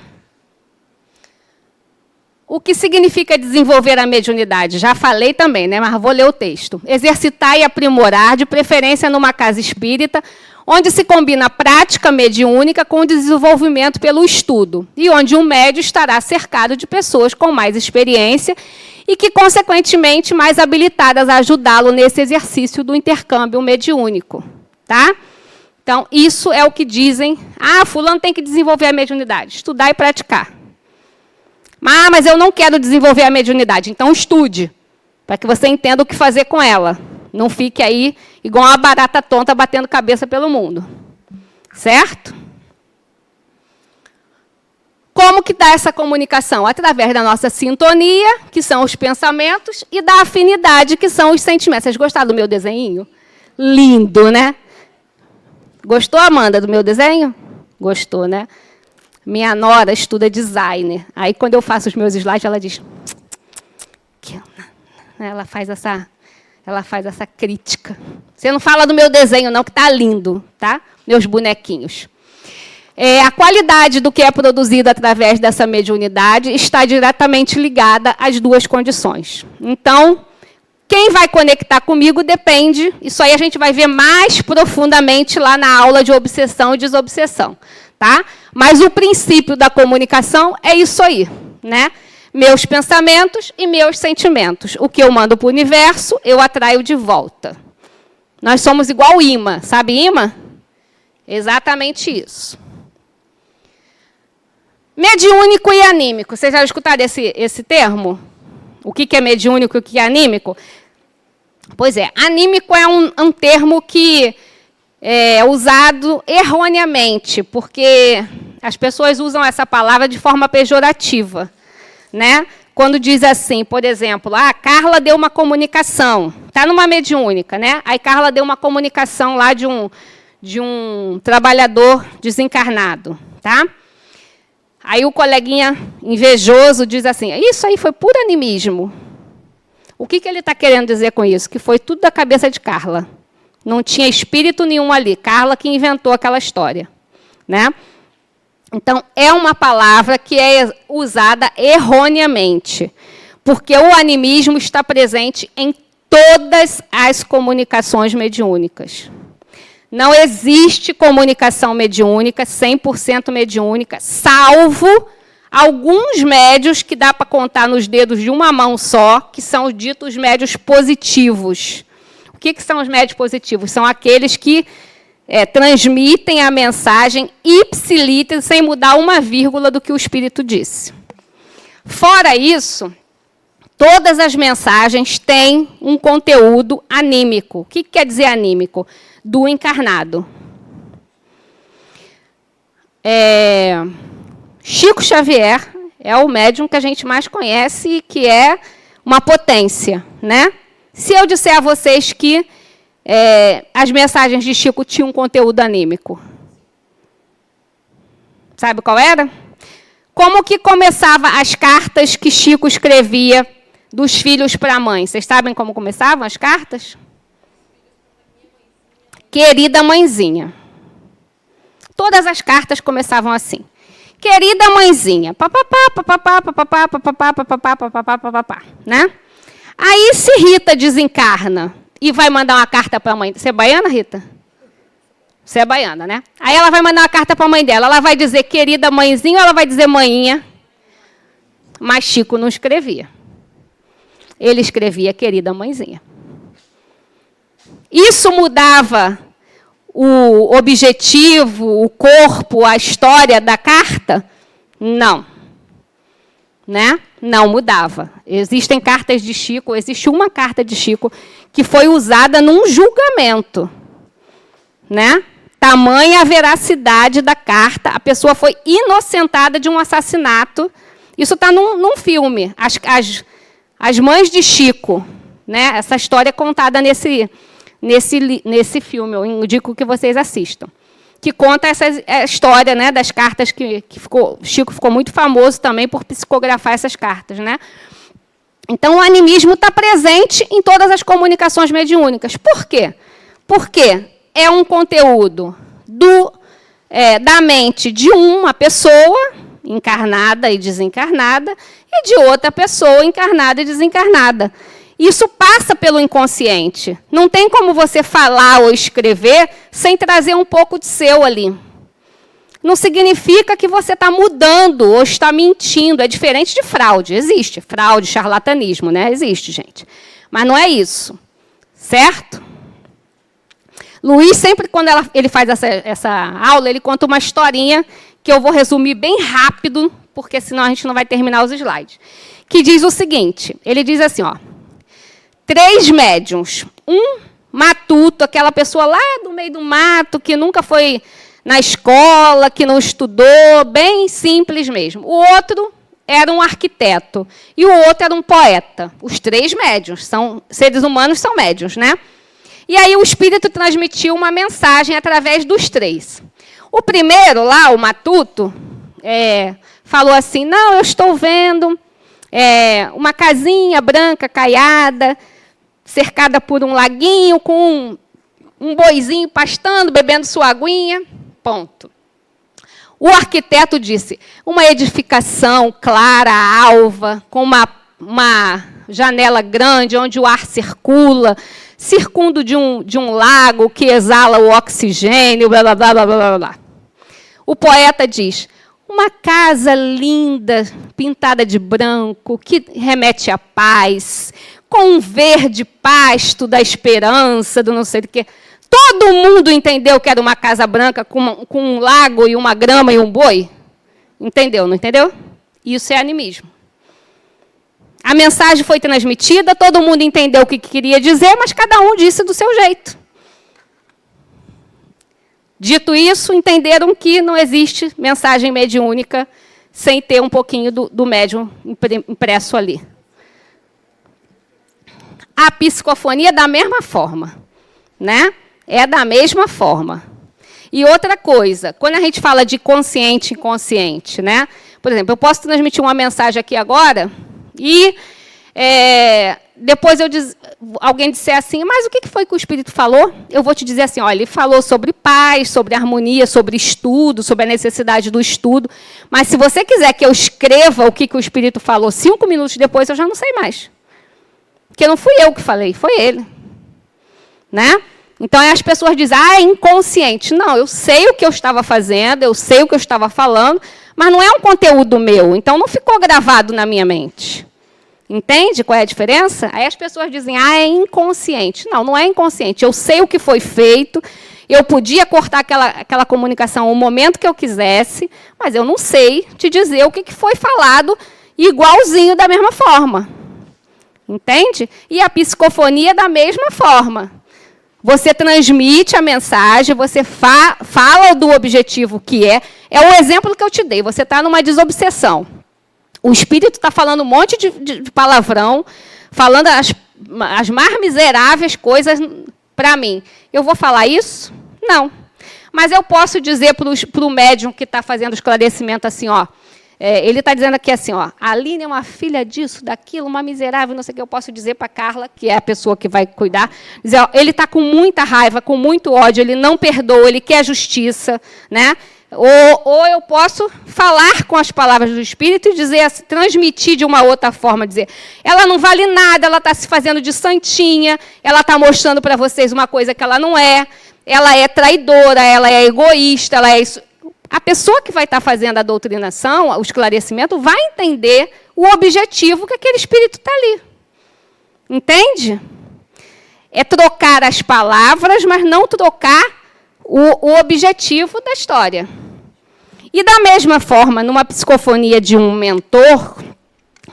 O que significa desenvolver a mediunidade? Já falei também, né, mas vou ler o texto. Exercitar e aprimorar, de preferência numa casa espírita, onde se combina a prática mediúnica com o desenvolvimento pelo estudo, e onde um médium estará cercado de pessoas com mais experiência e que, consequentemente, mais habilitadas a ajudá-lo nesse exercício do intercâmbio mediúnico. Tá? Então, isso é o que dizem. Ah, fulano tem que desenvolver a mediunidade. Estudar e praticar. Ah, mas eu não quero desenvolver a mediunidade. Então, estude, para que você entenda o que fazer com ela. Não fique aí igual uma barata tonta batendo cabeça pelo mundo. Certo? Como que dá essa comunicação? Através da nossa sintonia, que são os pensamentos, e da afinidade, que são os sentimentos. Vocês gostaram do meu desenho? Lindo, né? Gostou, Amanda, do meu desenho? Gostou, né? Minha nora estuda designer. Aí, quando eu faço os meus slides, ela diz... Ela faz essa crítica. Você não fala do meu desenho, não, que está lindo, tá? Meus bonequinhos. A qualidade do que é produzido através dessa mediunidade está diretamente ligada às duas condições. Então, quem vai conectar comigo depende... Isso aí a gente vai ver mais profundamente lá na aula de obsessão e desobsessão. Tá? Mas o princípio da comunicação é isso aí. Né? Meus pensamentos e meus sentimentos. O que eu mando para o universo, eu atraio de volta. Nós somos igual imã. Sabe imã? Exatamente isso. Mediúnico e anímico. Vocês já escutaram esse termo? O que é mediúnico e o que é anímico? Pois é, anímico é um termo que é usado erroneamente, porque as pessoas usam essa palavra de forma pejorativa, né? Quando diz assim, por exemplo, Carla deu uma comunicação, está numa mediúnica, né? Aí Carla deu uma comunicação lá de um trabalhador desencarnado, tá? Aí o coleguinha invejoso diz assim, isso aí foi puro animismo. O que ele está querendo dizer com isso? Que foi tudo da cabeça de Carla. Não tinha espírito nenhum ali. Carla que inventou aquela história, né? Então, é uma palavra que é usada erroneamente, porque o animismo está presente em todas as comunicações mediúnicas. Não existe comunicação mediúnica, 100% mediúnica, salvo alguns médios que dá para contar nos dedos de uma mão só, que são os ditos médios positivos. O que são os médios positivos? São aqueles que transmitem a mensagem ipsiliter, sem mudar uma vírgula do que o Espírito disse. Fora isso, todas as mensagens têm um conteúdo anímico. O que quer dizer anímico? Do encarnado. Chico Xavier é o médium que a gente mais conhece e que é uma potência, né? Se eu disser a vocês que as mensagens de Chico tinham um conteúdo anímico, sabe qual era? Como que começava as cartas que Chico escrevia dos filhos para a mãe? Vocês sabem como começavam as cartas? Querida mãezinha. Todas as cartas começavam assim. Querida mãezinha. Papapá, papapá, papapá, papapá, papapá, papapá, papapá, né? Aí, se Rita desencarna e vai mandar uma carta para a mãe... Você é baiana, Rita? Você é baiana, né? Aí ela vai mandar uma carta para a mãe dela. Ela vai dizer querida mãezinha ou ela vai dizer mãinha? Mas Chico não escrevia. Ele escrevia querida mãezinha. Isso mudava o objetivo, o corpo, a história da carta? Não. Né? Não mudava. Existem cartas de Chico, existe uma carta de Chico que foi usada num julgamento. Né? Tamanha a veracidade da carta, a pessoa foi inocentada de um assassinato. Isso está num filme, As Mães de Chico. Né? Essa história é contada nesse filme, eu indico que vocês assistam, que conta essa história, né, das cartas Chico ficou muito famoso também por psicografar essas cartas, né? Então, o animismo está presente em todas as comunicações mediúnicas. Por quê? Porque é um conteúdo da mente de uma pessoa, encarnada e desencarnada, e de outra pessoa, encarnada e desencarnada. Isso passa pelo inconsciente. Não tem como você falar ou escrever sem trazer um pouco de seu ali. Não significa que você está mudando ou está mentindo. É diferente de fraude. Existe fraude, charlatanismo, né? Existe, gente. Mas não é isso. Certo? Luiz, sempre quando ele faz essa aula, ele conta uma historinha que eu vou resumir bem rápido, porque senão a gente não vai terminar os slides. Que diz o seguinte, ele diz assim, 3 médiuns, um matuto, aquela pessoa lá do meio do mato, que nunca foi na escola, que não estudou, bem simples mesmo. O outro era um arquiteto e o outro era um poeta. Os 3 médiuns, seres humanos são médiuns, né? E aí o espírito transmitiu uma mensagem através dos 3. O primeiro lá, o matuto, falou assim, não, eu estou vendo uma casinha branca caiada, cercada por um laguinho, com um boizinho pastando, bebendo sua aguinha. Ponto. O arquiteto disse, uma edificação clara, alva, com uma janela grande, onde o ar circula, circundo de um lago que exala o oxigênio, blá, blá, blá, blá, blá, blá. O poeta diz, uma casa linda, pintada de branco, que remete à paz, com um verde pasto da esperança, do não sei o quê. Todo mundo entendeu que era uma casa branca com um lago e uma grama e um boi? Entendeu, não entendeu? Isso é animismo. A mensagem foi transmitida, todo mundo entendeu o que queria dizer, mas cada um disse do seu jeito. Dito isso, entenderam que não existe mensagem mediúnica sem ter um pouquinho do médium impresso ali. A psicofonia é da mesma forma, né? É da mesma forma. E outra coisa, quando a gente fala de consciente e inconsciente, né? Por exemplo, eu posso transmitir uma mensagem aqui agora e depois alguém disser assim, mas o que foi que o Espírito falou? Eu vou te dizer assim, olha, ele falou sobre paz, sobre harmonia, sobre estudo, sobre a necessidade do estudo. Mas se você quiser que eu escreva o que o Espírito falou 5 minutos depois, eu já não sei mais. Porque não fui eu que falei, foi ele. Né? Então, as pessoas dizem, é inconsciente. Não, eu sei o que eu estava fazendo, eu sei o que eu estava falando, mas não é um conteúdo meu, então não ficou gravado na minha mente. Entende qual é a diferença? Aí as pessoas dizem, é inconsciente. Não, não é inconsciente. Eu sei o que foi feito, eu podia cortar aquela comunicação o momento que eu quisesse, mas eu não sei te dizer o que foi falado igualzinho da mesma forma. Entende? E a psicofonia é da mesma forma. Você transmite a mensagem, você fala do objetivo que é. É o exemplo que eu te dei. Você está numa desobsessão. O espírito está falando um monte de palavrão, falando as mais miseráveis coisas para mim. Eu vou falar isso? Não. Mas eu posso dizer para o médium que está fazendo o esclarecimento assim, ó, ele está dizendo aqui assim, ó, a Aline é uma filha disso, daquilo, uma miserável, não sei o que eu posso dizer para a Carla, que é a pessoa que vai cuidar, dizer, ó, ele está com muita raiva, com muito ódio, ele não perdoa, ele quer justiça, né? Ou eu posso falar com as palavras do Espírito e dizer, transmitir de uma outra forma, dizer, ela não vale nada, ela está se fazendo de santinha, ela está mostrando para vocês uma coisa que ela não é, ela é traidora, ela é egoísta, ela é isso. A pessoa que vai estar fazendo a doutrinação, o esclarecimento, vai entender o objetivo que aquele espírito está ali. Entende? É trocar as palavras, mas não trocar o objetivo da história. E, da mesma forma, numa psicofonia de um mentor,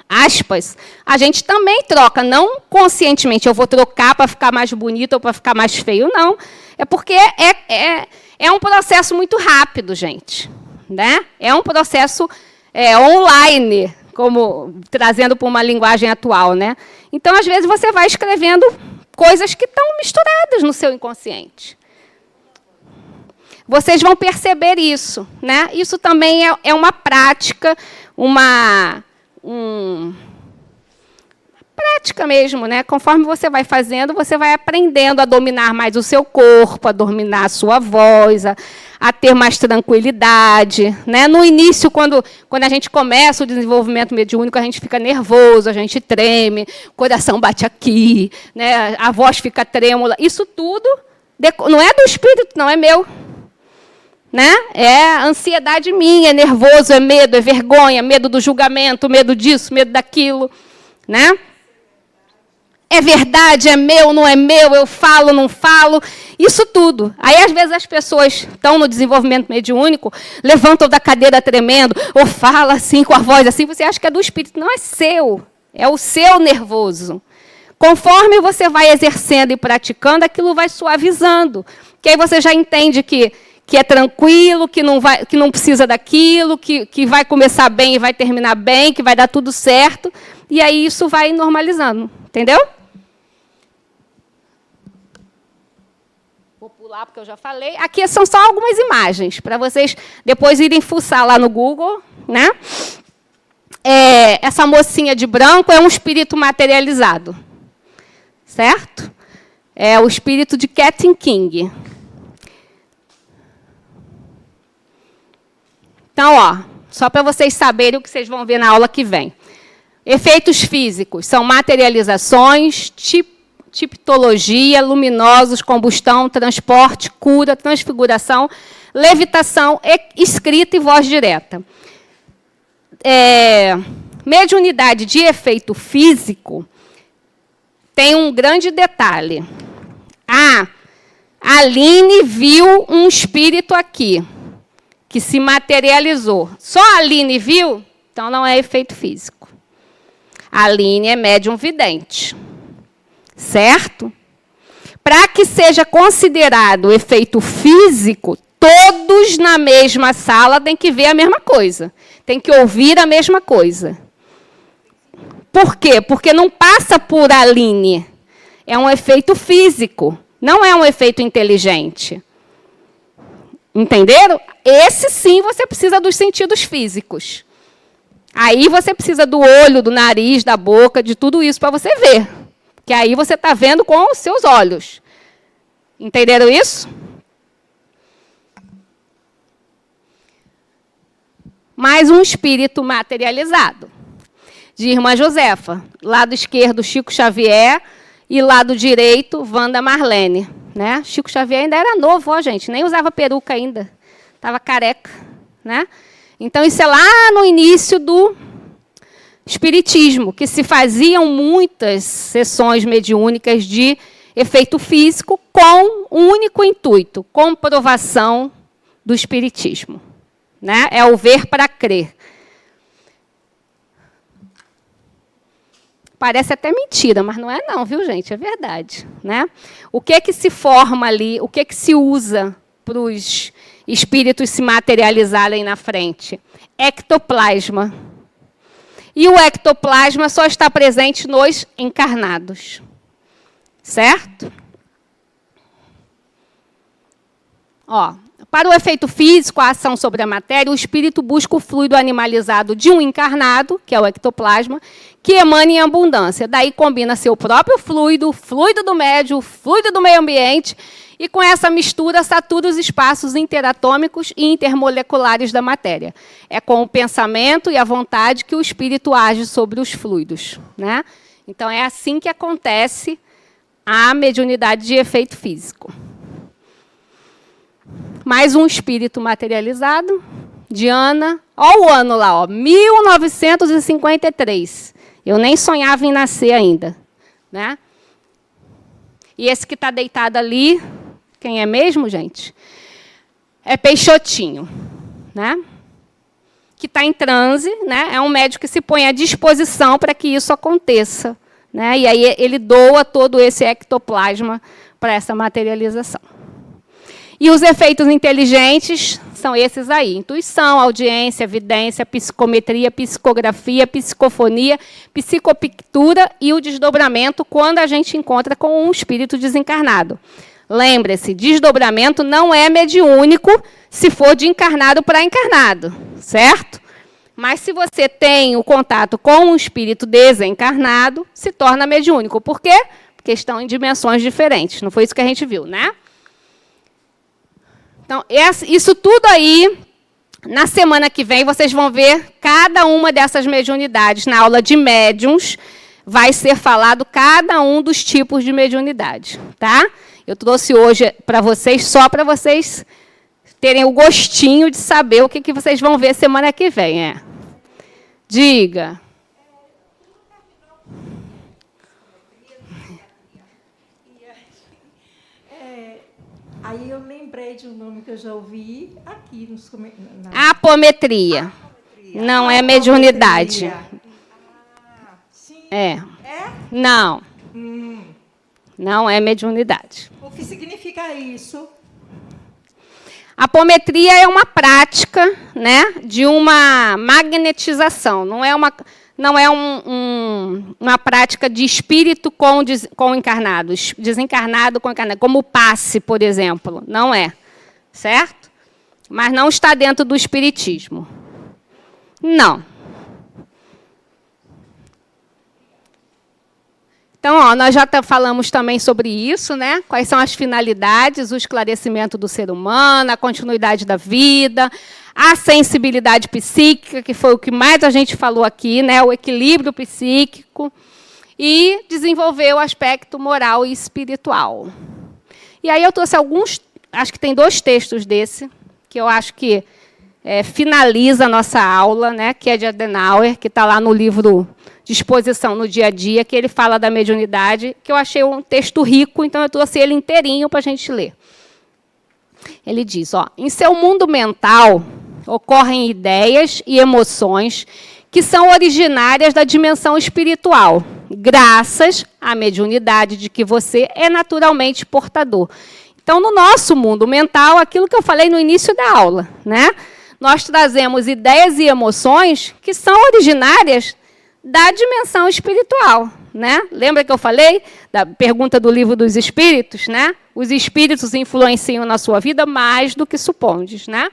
aspas, a gente também troca, não conscientemente, eu vou trocar para ficar mais bonito ou para ficar mais feio, não. É porque é um processo muito rápido, gente. Né? É um processo online, como trazendo para uma linguagem atual. Né? Então, às vezes, você vai escrevendo coisas que estão misturadas no seu inconsciente. Vocês vão perceber isso. Né? Isso também é uma prática, prática mesmo, né? Conforme você vai fazendo, você vai aprendendo a dominar mais o seu corpo, a dominar a sua voz, a ter mais tranquilidade. Né? No início, quando a gente começa o desenvolvimento mediúnico, a gente fica nervoso, a gente treme, o coração bate aqui, né? A voz fica trêmula. Isso tudo não é do espírito, não, é meu. Né? É ansiedade minha, é nervoso, é medo, é vergonha, medo do julgamento, medo disso, medo daquilo. Né? É verdade, é meu, não é meu, eu falo, não falo, isso tudo. Aí, às vezes, as pessoas estão no desenvolvimento mediúnico, levantam da cadeira tremendo, ou fala assim, com a voz assim, você acha que é do espírito. Não é seu, é o seu nervoso. Conforme você vai exercendo e praticando, aquilo vai suavizando. Que aí você já entende que é tranquilo, que não precisa daquilo, que vai começar bem e vai terminar bem, que vai dar tudo certo. E aí isso vai normalizando. Entendeu? Vou pular, porque eu já falei. Aqui são só algumas imagens, para vocês depois irem fuçar lá no Google. Né? Essa mocinha de branco é um espírito materializado. Certo? É o espírito de Kathleen King. Então, ó, só para vocês saberem o que vocês vão ver na aula que vem. Efeitos físicos são materializações, tipologia, luminosos, combustão, transporte, cura, transfiguração, levitação, escrita e voz direta. Mediunidade de efeito físico tem um grande detalhe. A Aline viu um espírito aqui, que se materializou. Só a Aline viu? Então não é efeito físico. A Aline é médium vidente. Certo? Para que seja considerado efeito físico, todos na mesma sala têm que ver a mesma coisa. Tem que ouvir a mesma coisa. Por quê? Porque não passa por Aline. É um efeito físico. Não é um efeito inteligente. Entenderam? Esse sim você precisa dos sentidos físicos. Aí você precisa do olho, do nariz, da boca, de tudo isso para você ver. Que aí você está vendo com os seus olhos. Entenderam isso? Mais um espírito materializado. De Irmã Josefa. Lado esquerdo, Chico Xavier. E lado direito, Wanda Marlene. Né? Chico Xavier ainda era novo, ó, gente. Nem usava peruca ainda. Estava careca. Né? Então, isso é lá no início do espiritismo, que se faziam muitas sessões mediúnicas de efeito físico com um único intuito, comprovação do espiritismo. Né? É o ver para crer. Parece até mentira, mas não é não, viu, gente? É verdade. Né? O que é que se forma ali, o que é que se usa para os espíritos se materializarem na frente? Ectoplasma. E o ectoplasma só está presente nos encarnados. Certo? Ó, para o efeito físico, a ação sobre a matéria, o espírito busca o fluido animalizado de um encarnado, que é o ectoplasma, que emana em abundância. Daí combina seu próprio fluido, o fluido do médio, o fluido do meio ambiente, e com essa mistura satura os espaços interatômicos e intermoleculares da matéria. É com o pensamento e a vontade que o espírito age sobre os fluidos. Né? Então, é assim que acontece a mediunidade de efeito físico. Mais um espírito materializado, Diana. Olha o ano lá, ó, 1953. Eu nem sonhava em nascer ainda. Né? E esse que está deitado ali, quem é mesmo, gente? É Peixotinho. Né? Que está em transe, né? É um médico que se põe à disposição para que isso aconteça. Né? E aí ele doa todo esse ectoplasma para essa materialização. E os efeitos inteligentes são esses aí: intuição, audiência, evidência, psicometria, psicografia, psicofonia, psicopictura e o desdobramento quando a gente encontra com um espírito desencarnado. Lembre-se, desdobramento não é mediúnico se for de encarnado para encarnado, certo? Mas se você tem o contato com um espírito desencarnado, se torna mediúnico. Por quê? Porque estão em dimensões diferentes. Não foi isso que a gente viu, né? Então, isso tudo aí, na semana que vem, vocês vão ver cada uma dessas mediunidades. Na aula de médiuns, vai ser falado cada um dos tipos de mediunidade. Tá? Eu trouxe hoje para vocês, só para vocês terem o gostinho de saber o que vocês vão ver semana que vem. Diga. Aí eu lembrei de um nome que eu já ouvi aqui nos comentários. Apometria. Não é mediunidade. Sim. É. Não. Não é mediunidade. O que significa isso? Apometria é uma prática, né, de uma magnetização. Não é uma prática de espírito com encarnados, desencarnado com encarnado, como o passe, por exemplo. Não é. Certo? Mas não está dentro do espiritismo. Não. Então, ó, nós já falamos também sobre isso, né? Quais são as finalidades, o esclarecimento do ser humano, a continuidade da vida, a sensibilidade psíquica, que foi o que mais a gente falou aqui, né? O equilíbrio psíquico, e desenvolver o aspecto moral e espiritual. E aí eu trouxe alguns, acho que tem 2 textos desse, que eu acho que finaliza a nossa aula, né? Que é de Adenauer, que está lá no livro disposição no dia a dia, que ele fala da mediunidade, que eu achei um texto rico, então eu trouxe ele inteirinho para a gente ler. Ele diz, ó, em seu mundo mental ocorrem ideias e emoções que são originárias da dimensão espiritual, graças à mediunidade de que você é naturalmente portador. Então, no nosso mundo mental, aquilo que eu falei no início da aula, né? Nós trazemos ideias e emoções que são originárias da dimensão espiritual, né? Lembra que eu falei da pergunta do Livro dos Espíritos, né? Os espíritos influenciam na sua vida mais do que supondes, né?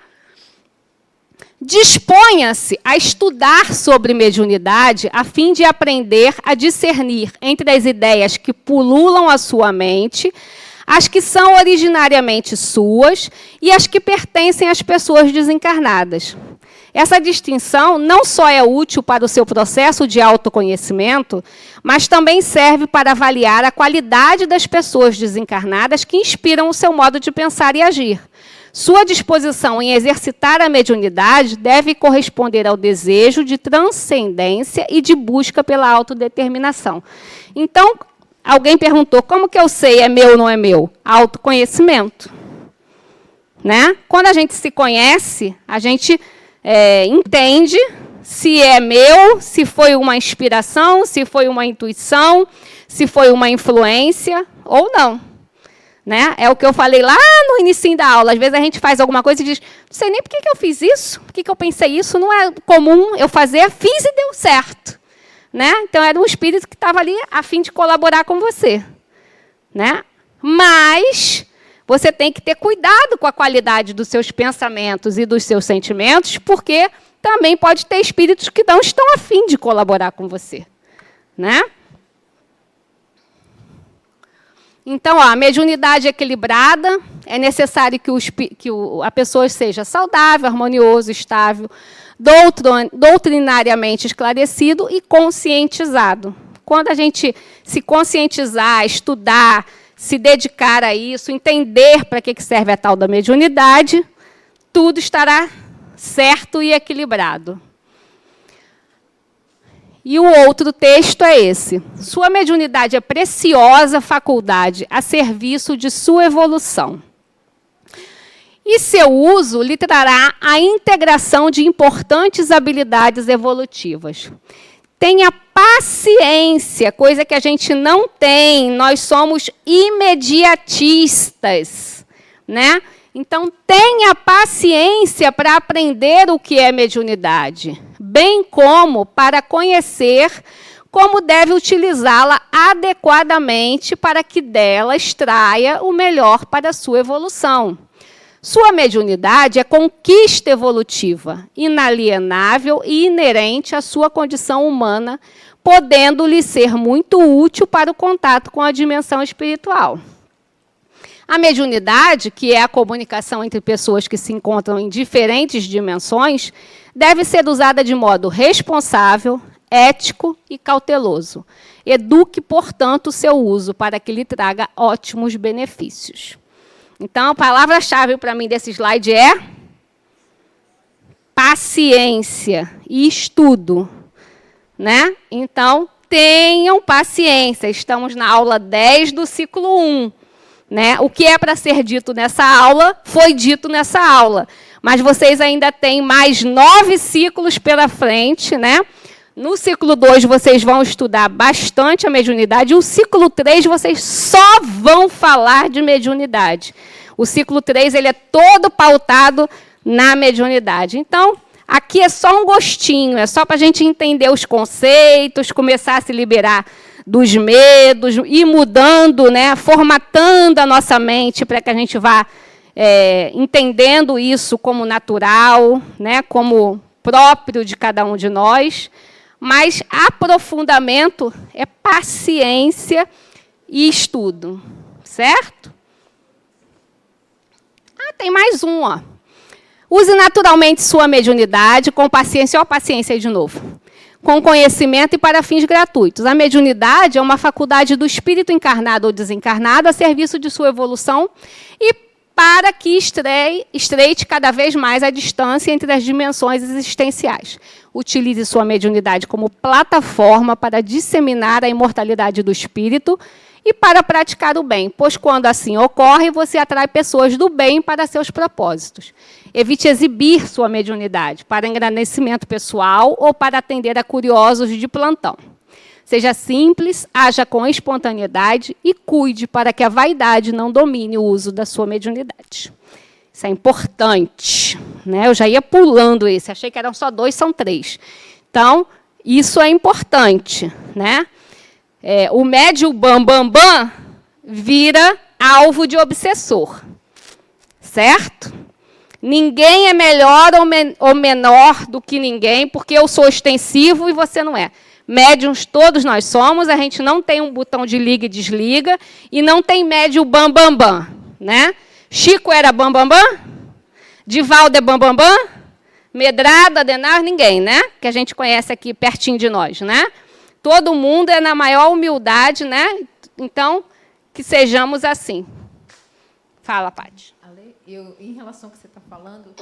Disponha-se a estudar sobre mediunidade a fim de aprender a discernir entre as ideias que pululam a sua mente, as que são originariamente suas e as que pertencem às pessoas desencarnadas. Essa distinção não só é útil para o seu processo de autoconhecimento, mas também serve para avaliar a qualidade das pessoas desencarnadas que inspiram o seu modo de pensar e agir. Sua disposição em exercitar a mediunidade deve corresponder ao desejo de transcendência e de busca pela autodeterminação. Então, alguém perguntou, como que eu sei é meu ou não é meu? Autoconhecimento. Né? Quando a gente se conhece, a gente entende se é meu, se foi uma inspiração, se foi uma intuição, se foi uma influência ou não. Né? É o que eu falei lá no início da aula. Às vezes a gente faz alguma coisa e diz, não sei nem por que eu fiz isso, por que eu pensei isso, não é comum eu fazer, fiz e deu certo. Né? Então, era um espírito que estava ali a fim de colaborar com você. Né? Mas você tem que ter cuidado com a qualidade dos seus pensamentos e dos seus sentimentos, porque também pode ter espíritos que não estão a fim de colaborar com você. Né? Então, ó, a mediunidade equilibrada, é necessário que a pessoa seja saudável, harmonioso, estável, doutrinariamente esclarecido e conscientizado. Quando a gente se conscientizar, estudar, se dedicar a isso, entender para que serve a tal da mediunidade, tudo estará certo e equilibrado. E o outro texto é esse. Sua mediunidade é preciosa faculdade a serviço de sua evolução. E seu uso lhe trará a integração de importantes habilidades evolutivas. Tenha paciência, coisa que a gente não tem. Nós somos imediatistas, né? Então, tenha paciência para aprender o que é mediunidade, bem como para conhecer como deve utilizá-la adequadamente para que dela extraia o melhor para a sua evolução. Sua mediunidade é conquista evolutiva, inalienável e inerente à sua condição humana, podendo-lhe ser muito útil para o contato com a dimensão espiritual. A mediunidade, que é a comunicação entre pessoas que se encontram em diferentes dimensões, deve ser usada de modo responsável, ético e cauteloso. Eduque, portanto, o seu uso para que lhe traga ótimos benefícios. Então, a palavra-chave para mim desse slide é paciência e estudo. Né? Então, tenham paciência. Estamos na aula 10 do ciclo 1. Né? O que é para ser dito nessa aula, foi dito nessa aula. Mas vocês ainda têm mais 9 ciclos pela frente. Né? No ciclo 2, vocês vão estudar bastante a mediunidade. E o ciclo 3, vocês só vão falar de mediunidade. O ciclo 3 ele é todo pautado na mediunidade. Então, aqui é só um gostinho, é só para a gente entender os conceitos, começar a se liberar dos medos, ir mudando, né, formatando a nossa mente para que a gente vá entendendo isso como natural, né, como próprio de cada um de nós. Mas aprofundamento é paciência e estudo, certo? Tem mais um, ó. Use naturalmente sua mediunidade com paciência, ó, paciência aí de novo. Com conhecimento e para fins gratuitos. A mediunidade é uma faculdade do espírito encarnado ou desencarnado a serviço de sua evolução e para que estreite cada vez mais a distância entre as dimensões existenciais. Utilize sua mediunidade como plataforma para disseminar a imortalidade do espírito e para praticar o bem, pois, quando assim ocorre, você atrai pessoas do bem para seus propósitos. Evite exibir sua mediunidade para engrandecimento pessoal ou para atender a curiosos de plantão. Seja simples, haja com espontaneidade e cuide para que a vaidade não domine o uso da sua mediunidade. Isso é importante, né? Eu já ia pulando esse, achei que eram só 2, são 3. Então, isso é importante, né? O médium bam vira alvo de obsessor, certo? Ninguém é melhor ou menor do que ninguém, porque eu sou extensivo e você não é. Médiuns todos nós somos, a gente não tem um botão de liga e desliga, e não tem médium bam, né? Chico era bam, Divaldo é bam, Medrado, Adenauer, ninguém, né? Que a gente conhece aqui pertinho de nós, né? Todo mundo é na maior humildade, né? Então, que sejamos assim. Fala, Paty. Ale, em relação ao que você está falando,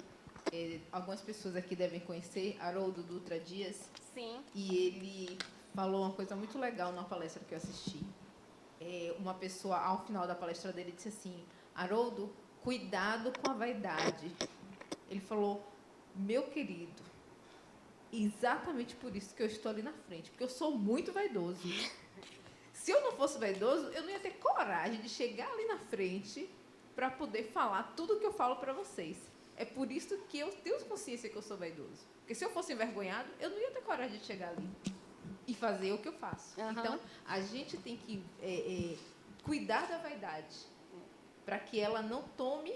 algumas pessoas aqui devem conhecer Haroldo Dutra Dias. Sim. E ele falou uma coisa muito legal numa palestra que eu assisti. Uma pessoa, ao final da palestra dele, disse assim: Haroldo, cuidado com a vaidade. Ele falou: meu querido, exatamente por isso que eu estou ali na frente, porque eu sou muito vaidoso. Se eu não fosse vaidoso, eu não ia ter coragem de chegar ali na frente para poder falar tudo o que eu falo para vocês. É por isso que eu tenho consciência que eu sou vaidoso. Porque se eu fosse envergonhado, eu não ia ter coragem de chegar ali e fazer o que eu faço. Uhum. Então, a gente tem que cuidar da vaidade para que ela não tome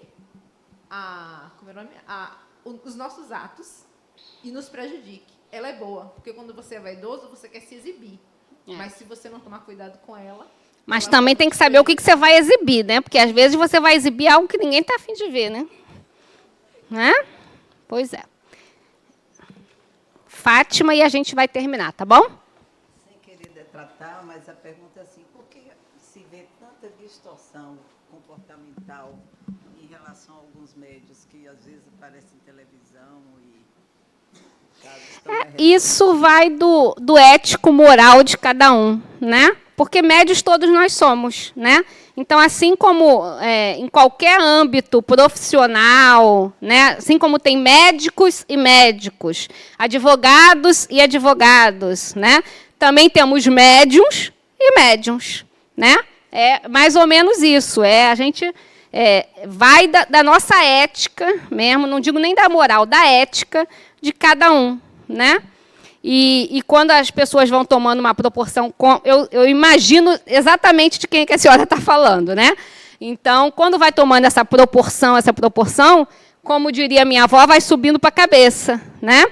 os nossos atos e nos prejudique. Ela é boa, porque quando você é vaidoso, você quer se exibir. Mas se você não tomar cuidado com ela... Mas também tem que saber o que você vai exibir, né? Porque, às vezes, você vai exibir algo que ninguém está a fim de ver, né? Pois é. Fátima, e a gente vai terminar, tá bom? Sem querer tratar, mas a pergunta é assim: por que se vê tanta distorção comportamental em relação a alguns médios que às vezes aparecem em televisão e isso vai do ético-moral de cada um, né? Porque médios todos nós somos, né? Então, assim como em qualquer âmbito profissional, né? Assim como tem médicos e médicos, advogados e advogados, né? Também temos médiums e médiums, né? É mais ou menos isso. A gente vai da nossa ética mesmo, não digo nem da moral, da ética de cada um, né? E quando as pessoas vão tomando uma proporção... Eu imagino exatamente de quem é que a senhora está falando, né? Então, quando vai tomando essa proporção, como diria minha avó, vai subindo para a cabeça, né?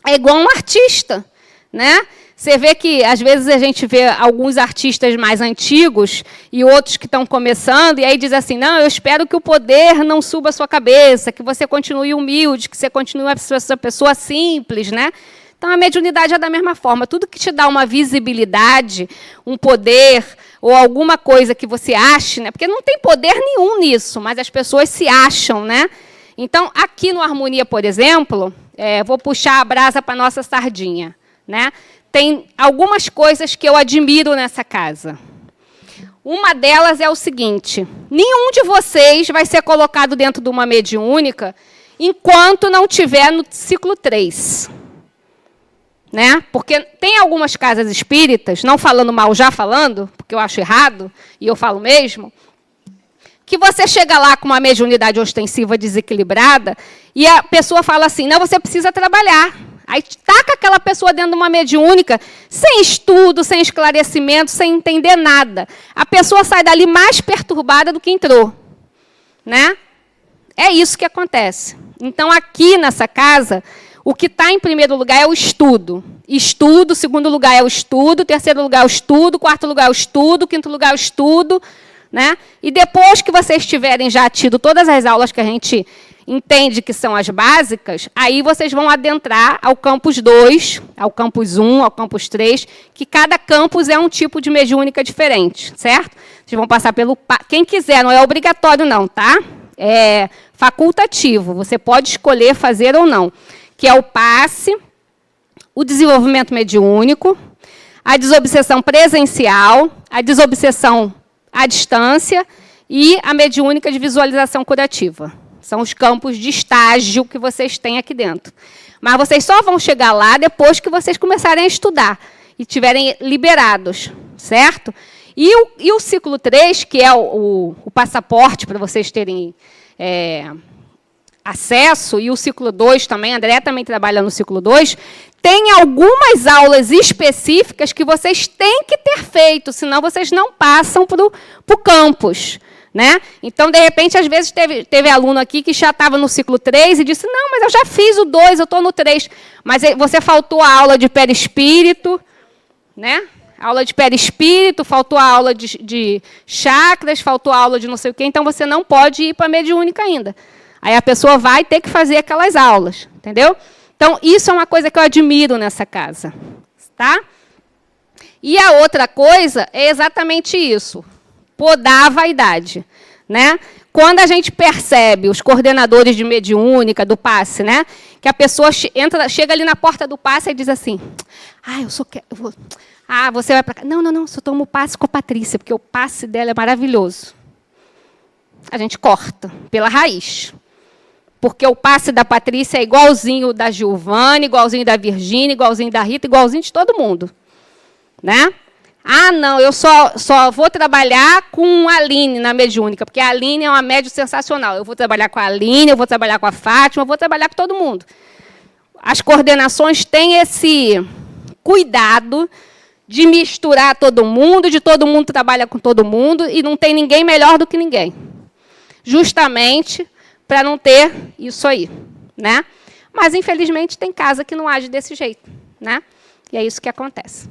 É igual um artista, né? Você vê que, às vezes, a gente vê alguns artistas mais antigos e outros que estão começando, e aí diz assim: não, eu espero que o poder não suba a sua cabeça, que você continue humilde, que você continue uma pessoa simples, né? Então, a mediunidade é da mesma forma. Tudo que te dá uma visibilidade, um poder, ou alguma coisa que você ache, né? Porque não tem poder nenhum nisso, mas as pessoas se acham, né? Então, aqui no Harmonia, por exemplo, vou puxar a brasa para a nossa sardinha, né? Tem algumas coisas que eu admiro nessa casa. Uma delas é o seguinte: nenhum de vocês vai ser colocado dentro de uma mediúnica enquanto não tiver no ciclo 3. Né? Porque tem algumas casas espíritas, não falando mal, já falando, porque eu acho errado, e eu falo mesmo, que você chega lá com uma mediunidade ostensiva desequilibrada e a pessoa fala assim: não, você precisa trabalhar. Aí taca aquela pessoa dentro de uma mediúnica, sem estudo, sem esclarecimento, sem entender nada. A pessoa sai dali mais perturbada do que entrou. Né? É isso que acontece. Então, aqui nessa casa, o que está em primeiro lugar é o estudo. Estudo, segundo lugar é o estudo, terceiro lugar é o estudo, quarto lugar é o estudo, quinto lugar é o estudo. Né? E depois que vocês tiverem já tido todas as aulas que a gente entende que são as básicas, aí vocês vão adentrar ao campus 2, ao campus 1, ao campus 3, que cada campus é um tipo de mediúnica diferente, certo? Vocês vão passar pelo... Quem quiser, não é obrigatório não, tá? é facultativo, você pode escolher fazer ou não, que é o passe, o desenvolvimento mediúnico, a desobsessão presencial, a desobsessão à distância e a mediúnica de visualização curativa. São os campos de estágio que vocês têm aqui dentro. Mas vocês só vão chegar lá depois que vocês começarem a estudar e estiverem liberados, certo? E o ciclo 3, que é o passaporte para vocês terem acesso, e o ciclo 2 também, a André também trabalha no ciclo 2, tem algumas aulas específicas que vocês têm que ter feito, senão vocês não passam para o campus. Né? Então, de repente, às vezes, teve aluno aqui que já estava no ciclo 3 e disse, não, mas eu já fiz o 2, eu estou no 3. Mas você faltou a aula de perispírito, né? Aula de perispírito, faltou a aula de chakras, faltou a aula de não sei o quê, então você não pode ir para a mediúnica ainda. Aí a pessoa vai ter que fazer aquelas aulas, entendeu? Então, isso é uma coisa que eu admiro nessa casa. Tá? E a outra coisa é exatamente isso. Podar a vaidade, né? Quando a gente percebe, os coordenadores de mediúnica, do passe, né? Que a pessoa chega ali na porta do passe e diz assim, você vai para cá. Não, só tomo o passe com a Patrícia, porque o passe dela é maravilhoso. A gente corta pela raiz. Porque o passe da Patrícia é igualzinho da Giovana, igualzinho da Virgínia, igualzinho da Rita, igualzinho de todo mundo. Né? Ah, não, eu só vou trabalhar com a Aline na mediúnica, porque a Aline é uma médium sensacional. Eu vou trabalhar com a Aline, eu vou trabalhar com a Fátima, eu vou trabalhar com todo mundo. As coordenações têm esse cuidado de misturar todo mundo trabalha com todo mundo, e não tem ninguém melhor do que ninguém. Justamente para não ter isso aí. Né? Mas, infelizmente, tem casa que não age desse jeito. Né? E é isso que acontece.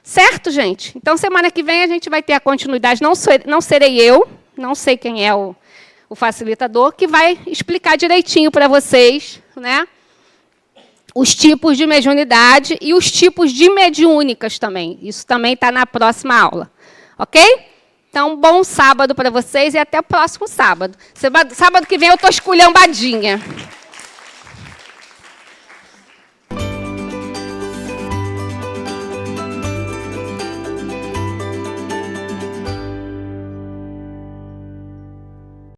Certo, gente? Então, semana que vem, a gente vai ter a continuidade. Não serei eu, não sei quem é o facilitador, que vai explicar direitinho para vocês, né, os tipos de mediunidade e os tipos de mediúnicas também. Isso também está na próxima aula. Ok? Então, bom sábado para vocês e até o próximo sábado. Sábado que vem eu estou esculhambadinha.